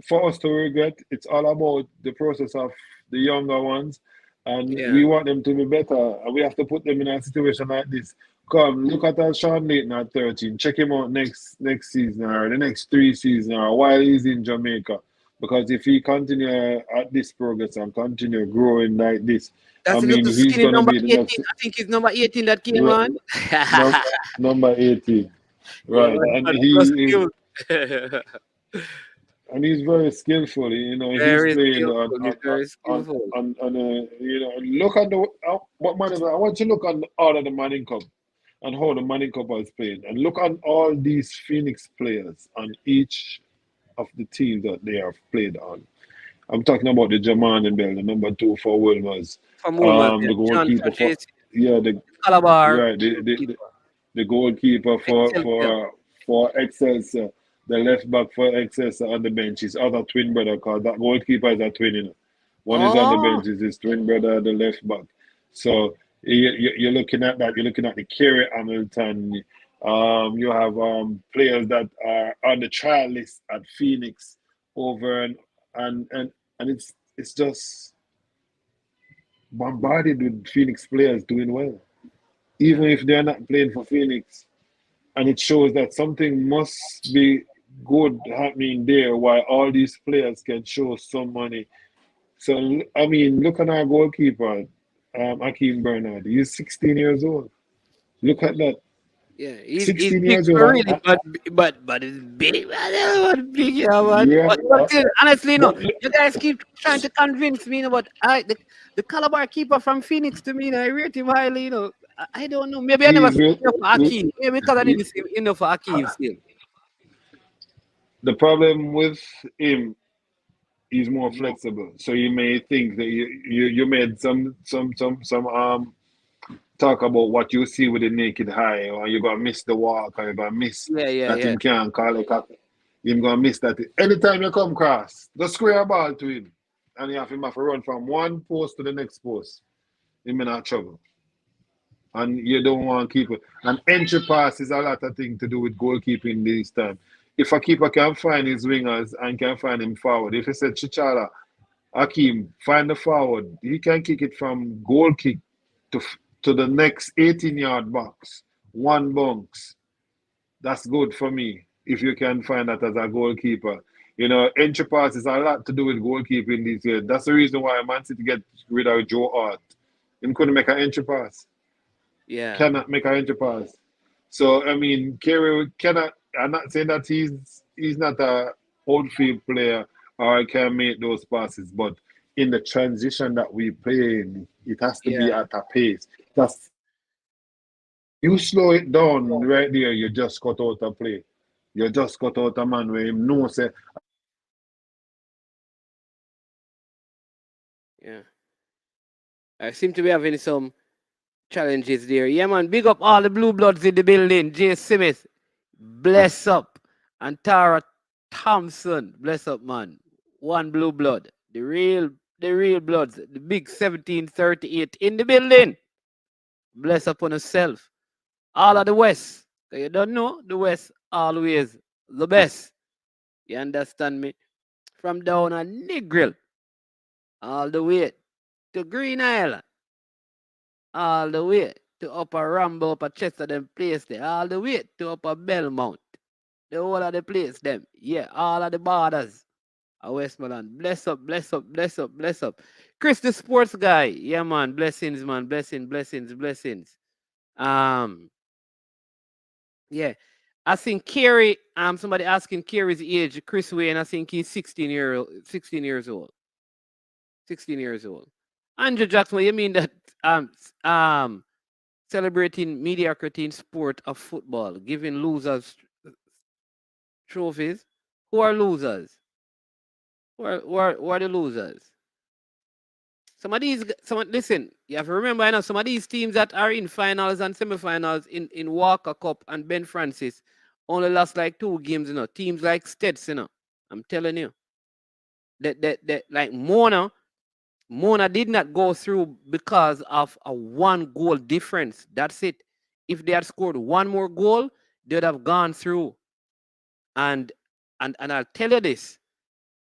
for us to regret. It's all about the process of the younger ones, and we want them to be better. And we have to put them in a situation like this. Come, look at Sean Layton at 13. Check him out next season or the next 3 seasons or while he's in Jamaica. Because if he continue at this progress and continue growing like this, he's going to be the next.
I think it's number 18 that came on.
Number 18. Right.
Yeah,
and he and he's very skillful. You know, he's
Very
playing
skillful. He's very skillful.
you know, look at the what man. I want you to look on all of the Manning Cup and how the Manning Cup is playing, and look at all these Phoenix players on each of the teams that they have played on. I'm talking about the Jaman and Bell, the number 2 for Wilmers,
From Woolman,
the
John
goalkeeper for
Francis,
yeah, the
Calabar,
right,
goalkeeper.
the goalkeeper
Excelsior.
for Excelsior, the left back for Excelsior on the bench, his other twin brother, cause that goalkeeper is a twin, you know. One is on the
Oh,
bench, is his twin brother, the left back. So you're looking at that. You're looking at the Kerry Hamilton. You have players that are on the trial list at Phoenix over and and it's just bombarded with Phoenix players doing well, even if they're not playing for Phoenix. And it shows that something must be good happening there, why all these players can show some money. So I mean, look at our goalkeeper, Akeem Bernard. He's 16 years old. Look at that.
yeah, he's
16
big
years old.
for really, but it's big. I don't know what big, yeah, man.
Yeah,
But still, honestly, no,
but
you guys keep trying to convince me, but the Calabar keeper from Phoenix to me, I rate him highly. I don't know. Maybe I never
he's
seen
real.
enough for Akeem. Maybe because I didn't see enough for Akeem still.
The problem with him, he's more flexible. So you may think that you made some talk about what you see with the naked eye, or you're gonna miss the walk, or you're gonna miss
Yeah, yeah,
that
yeah.
him can't call it. You're gonna miss that. Anytime you come across, just square a ball to him, and you have to run from one post to the next post. Him in a trouble, and you don't want to keep it. And entry pass is a lot of thing to do with goalkeeping this time. If a keeper can find his wingers and can find him forward, if he said Chichala, Hakeem, find the forward, he can kick it from goal kick to to the next 18-yard box, one bounce. That's good for me if you can find that as a goalkeeper. You know, entry pass is a lot to do with goalkeeping these days. That's the reason why Man City get rid of Joe Hart. Him couldn't make an entry pass.
Yeah,
Cannot make an entry pass. So I mean, Kerry cannot. I'm not saying that he's not a outfield player or can make those passes, but in the transition that we play in, it has to be
yeah,
at a pace. That's you slow it down right there, you just cut out a play. You just cut out a man where him know say
yeah. I seem to be having some challenges there. Yeah, man. Big up all the blue bloods in the building. Jay Smith, bless up. And Tara Thompson, bless up, man. One blue blood. The real bloods. The big 1738 in the building. Bless up on yourself. All of the West. You don't know the West always the best. You understand me? From down at Negril all the way to Green Island, all the way to Upper Rambo, Upper Chester, them place there, all the way to Upper Belmont. The whole of the place, them. Yeah, all of the borders of Westmoreland. Bless up, bless up, bless up, bless up. Chris, the sports guy. Yeah, man. Blessings, man. Blessings, blessings, blessings. Um, yeah. I think Kerry, somebody asking Kerry's age, Chris Wayne, I think he's 16 years old. 16 years old. Andrew Jackson, what you mean that celebrating mediocrity in sport of football, giving losers trophies? Who are losers? Who are the losers? Listen, you have to remember, some of these teams that are in finals and semifinals in Walker Cup and Ben Francis only lost like 2 games, Teams like Steds, I'm telling you. That like Mona did not go through because of a 1 goal difference. That's it. If they had scored 1 more goal, they'd have gone through. And I'll tell you this: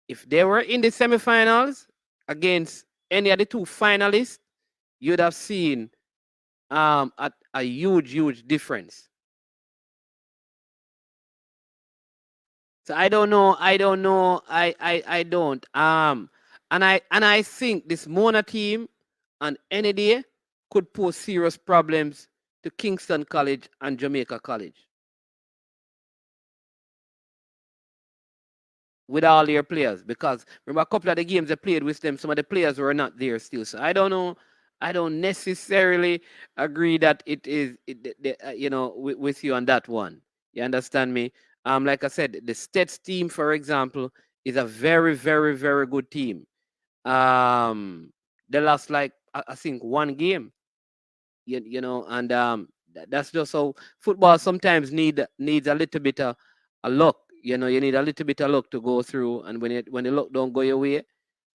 if they were in the semifinals against any of the 2 finalists, you'd have seen a huge difference. So I don't know. I don't. And I think this Mona team on any day could pose serious problems to Kingston College and Jamaica College. with all their players, because remember a couple of the games they played with them, some of the players were not there still. So I don't know. I don't necessarily agree that it is, with you on that one. You understand me? Like I said, the Stets team, for example, is a very, very, very good team. They lost like I think one game, and that's just how football sometimes needs a little bit of a luck. You need a little bit of luck to go through, and when the luck don't go your way,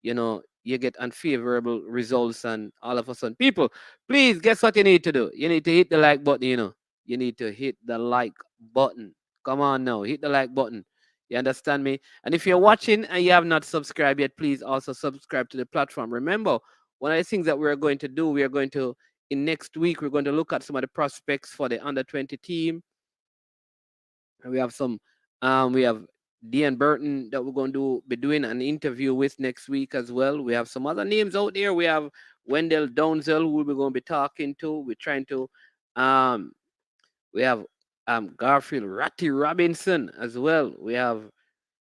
you get unfavorable results, and all of a sudden, people, please guess what you need to do. You need to hit the like button. You need to hit the like button. Come on now, hit the like button. You understand me? And if you're watching and you have not subscribed yet, please also subscribe to the platform. Remember, one of the things that we're going to do, we are going to in next week, we're going to look at some of the prospects for the under 20 team. And we have Dean Burton that we're going to be doing an interview with next week as well. We have some other names out there. We have Wendell Donzel, who we're going to be talking to. We're trying to, we have Garfield Ratty Robinson as well. We have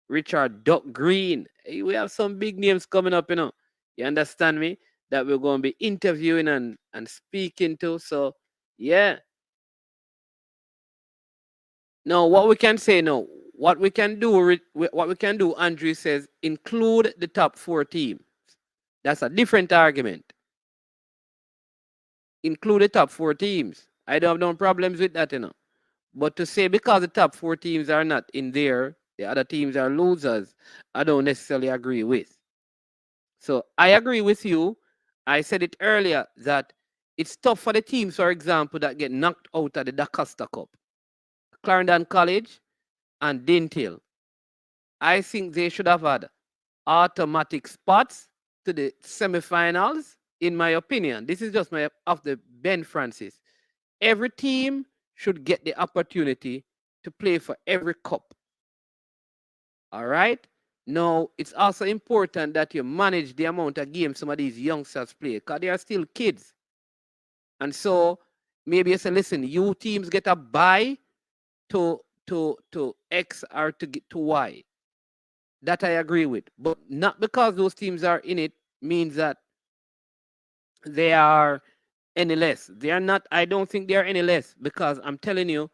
Richard Duck Green. Hey, we have some big names coming up, You understand me? That we're going to be interviewing and speaking to. So, yeah. Now, what we can say now, what we can do, Andrew says, include the top 4 teams. That's a different argument. Include the top 4 teams. I don't have no problems with that, But to say because the top 4 teams are not in there, the other teams are losers, I don't necessarily agree with. So I agree with you. I said it earlier that it's tough for the teams, for example, that get knocked out of the DaCosta Cup. Clarendon College and Dintil. I think they should have had automatic spots to the semifinals, in my opinion. This is just of the Ben Francis. Every team should get the opportunity to play for every cup. All right? Now, it's also important that you manage the amount of games some of these youngsters play, because they are still kids. And so maybe you say, listen, you teams get a bye to X or to get to Y. That I agree with. But not because those teams are in it means that they are any less. They are not. I don't think they are any less, because I'm telling you,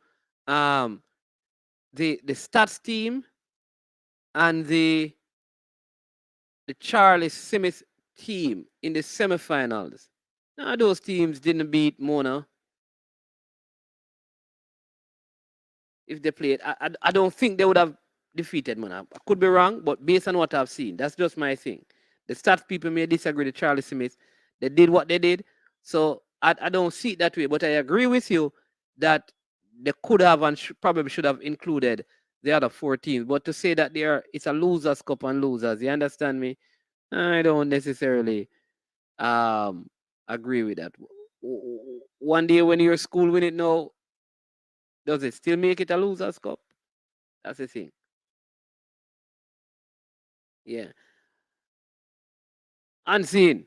the stats team and the Charlie Smith team in the semifinals. Now those teams didn't beat Mona. If they played, I don't think they would have defeated Mona. I could be wrong, but based on what I've seen, that's just my thing. The stats people may disagree with Charlie Smith. They did what they did. So I don't see it that way. But I agree with you that they could have and probably should have included the other 4 teams. But to say that it's a losers cup and losers, you understand me? I don't necessarily agree with that. One day when your school win it now, does it still make it a losers cup? That's the thing. Yeah. Unseen.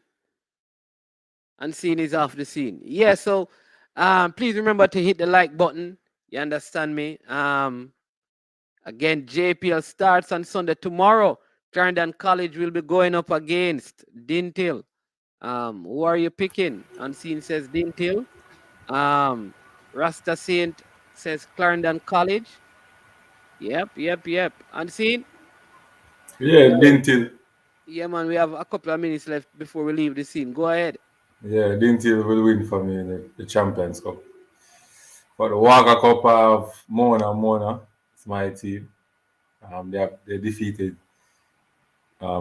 Unseen is off the scene. Yeah, so please remember to hit the like button. You understand me? Again, JPL starts on Sunday. Tomorrow, Clarendon College will be going up against Dintil. Who are you picking? Unseen says Dintil. Rasta Saint says Clarendon College. Yep. Unseen?
Yeah, Dintil.
Yeah, man, we have a couple of minutes left before we leave the scene. Go ahead.
Yeah, Dintil will win for me in the Champions Cup. For the Waka Cup of Mona, it's my team. They defeated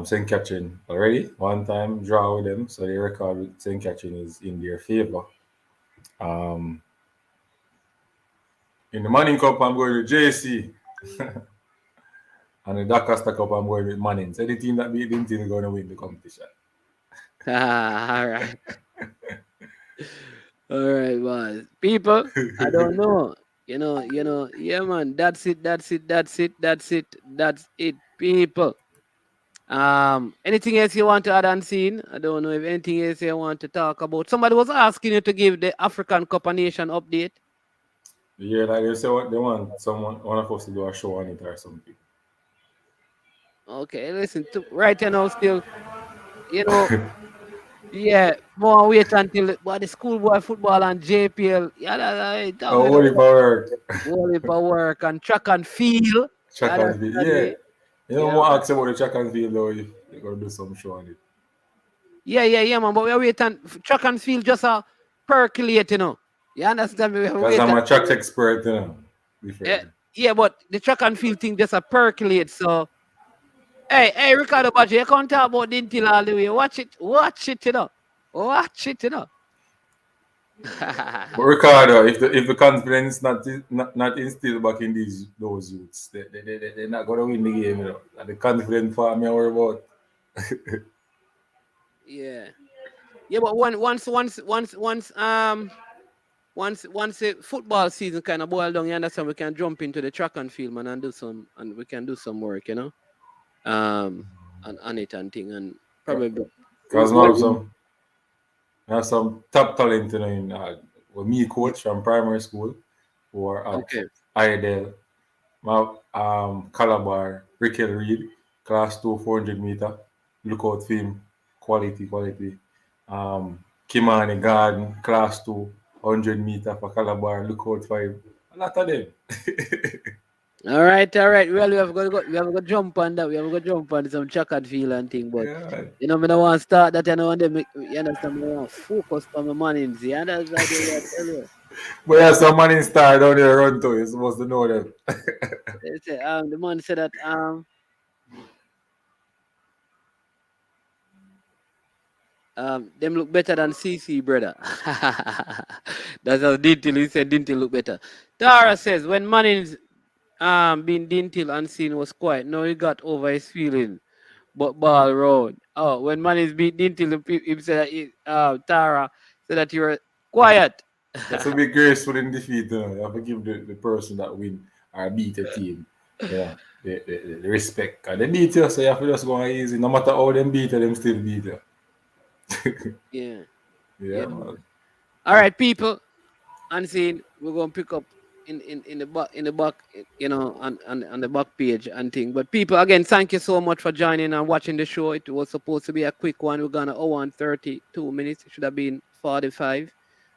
St. Catherine already. One time draw with them, so the record with St. Catherine is in their favor. Um, in the Manning Cup, I'm going with JC. And the Dakasta Cup, I'm going with Manning. So the team that beat Dintil is going to win the competition.
All right. All right, boys. People, I don't know. Yeah, man. That's it. People. Anything else you want to add, Unseen? I don't know if anything else you want to talk about. Somebody was asking you to give the African Cup of Nation update.
Yeah, like they say, what they want one of us to do a show on it or something.
Okay, listen to right now still, you know, yeah, more wait until the schoolboy football and JPL. Yeah, tell me
Oh, only for work.
all for work and track and field. You
Track and field.
understand
Yeah.
me?
You know,
Yeah,
more
man.
ask about the track and field though if you're gonna do some show on it.
Yeah, man. But we are waiting. Track and field just a percolate, you know. You understand me? We are
Because I'm
waiting.
a track expert, you know.
Yeah,
Different.
yeah, but the track and field thing just a percolate. So, hey, Ricardo Baggio, you can't talk about Dintil all the way. Watch it, you know. Watch it, you know.
But Ricardo, if the confidence not instilled back in those youths, they're not gonna win the game, you know. And the confidence for me I worry about.
Yeah. Yeah, but once the football season kind of boil down, you understand, we can jump into the track and field, man, and we can do some work, you know, on it and thing, and probably
Because
what?
I have some top talent, you know, in with me coach from primary school who are at
Okay.
Iredale, my Calabar, Rickel Reed, class 2 400 meter. Look out for him. Quality. Kimani Garden, class 2 100 meter for Calabar. Look out for him. A lot of them.
All right. Well, we have got jump on that. We have got jump on some track and field and thing, but
Yeah.
you know, me don't want to start that. You know, and then you understand, me want to focus on my money. You understand? What I tell you.
But yeah, some man in star down there run to. You're supposed to know them.
They say, the man said that them look better than CC, brother. That's how Dintil, he said Dintil look better. Tara says, when Manning's being Dintil unseen was quiet, now he got over his feeling, but ball road. Oh, when Manning's beat Dintil, he said that Tara said that you were quiet.
You have to be graceful in defeat. You know? You have to give the person that win or beat a team, you know, the respect. And they beat you, so you have to just go easy. No matter how them beat you, them still beat you.
Yeah,
Yeah,
yeah.
man.
All right, people. Unseen, we're gonna pick up in the back, you know, on the back page and thing. But people, again, thank you so much for joining and watching the show. It was supposed to be a quick one. We're gonna hour and 32 minutes. It should have been 45.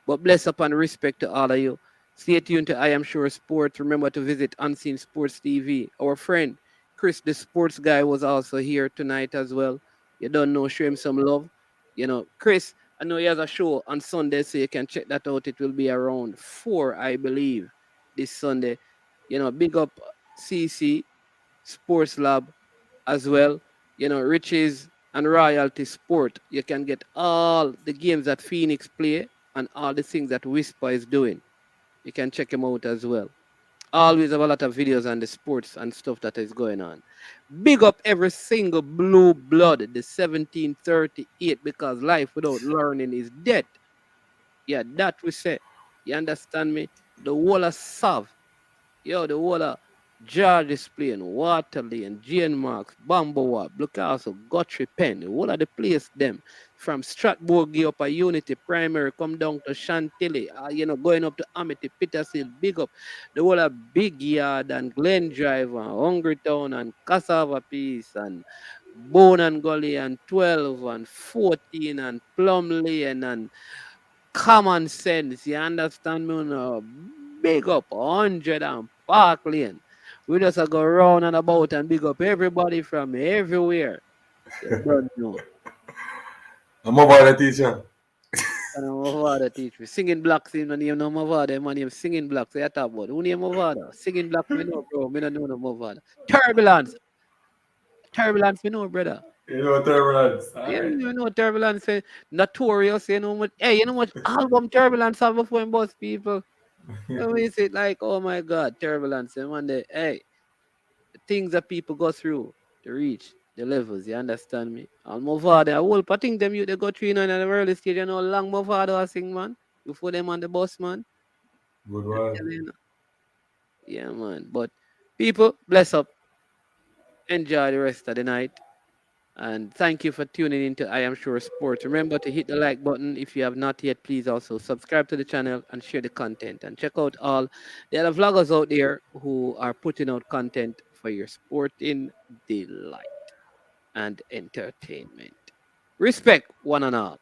But bless up and respect to all of you. Stay tuned to I Am Sure Sports. Remember to visit Unseen Sports TV. Our friend Chris, the sports guy, was also here tonight as well. You don't know, show him some love. You know, Chris, I know he has a show on Sunday, so you can check that out. It will be around 4, I believe, this Sunday. You know, big up CC Sports Lab as well. You know, Riches and Royalty Sport. You can get all the games that Phoenix play and all the things that Whisper is doing. You can check him out as well. Always have a lot of videos on the sports and stuff that is going on. Big up every single blue blood, the 1738, because life without learning is dead. Yeah, that we say. You understand me? The whole of Sav, yo, the whole of George is playing, Waterley and Jane Marks, Bamboa, Blue Castle, Guthrie Pen, the whole of the place them. From Stratford up a Unity Primary, come down to Chantilly, you know, going up to Amity, Petershill, big up. The whole of Big Yard and Glen Drive and Hungry Town and Cassava Peace and Bone and Gully and 12 and 14 and Plum Lane and common sense. You understand me? No, big up 100 and Park Lane. We just go round and about and big up everybody from everywhere. You don't know.
I'm over the teacher.
And my father teach me. Singing blocks in my name, no my father, my name singing blocks. I talk about who name my father? Singing blocks, me know, bro. Me don't know no my father. Turbulence. Turbulence, me know, brother.
You know, turbulence. All
Yeah,
right.
you know Turbulence, notorious, you know what? Hey, you know what album Turbulence have before in boss people? So we say like, oh my God, turbulence. And one day, hey, the things that people go through to reach the levels, you understand me? And my father, I will I think them you they go through in the early stage, you know, long my father was sing, man. Before them on the bus, man.
Good
I
one.
tell you, yeah, man. But people, bless up. Enjoy the rest of the night. And thank you for tuning into I Am Sure Sports. Remember to hit the like button if you have not yet. Please also subscribe to the channel and share the content. And check out all the other vloggers out there who are putting out content for your sporting delight. and entertainment. Respect one and all.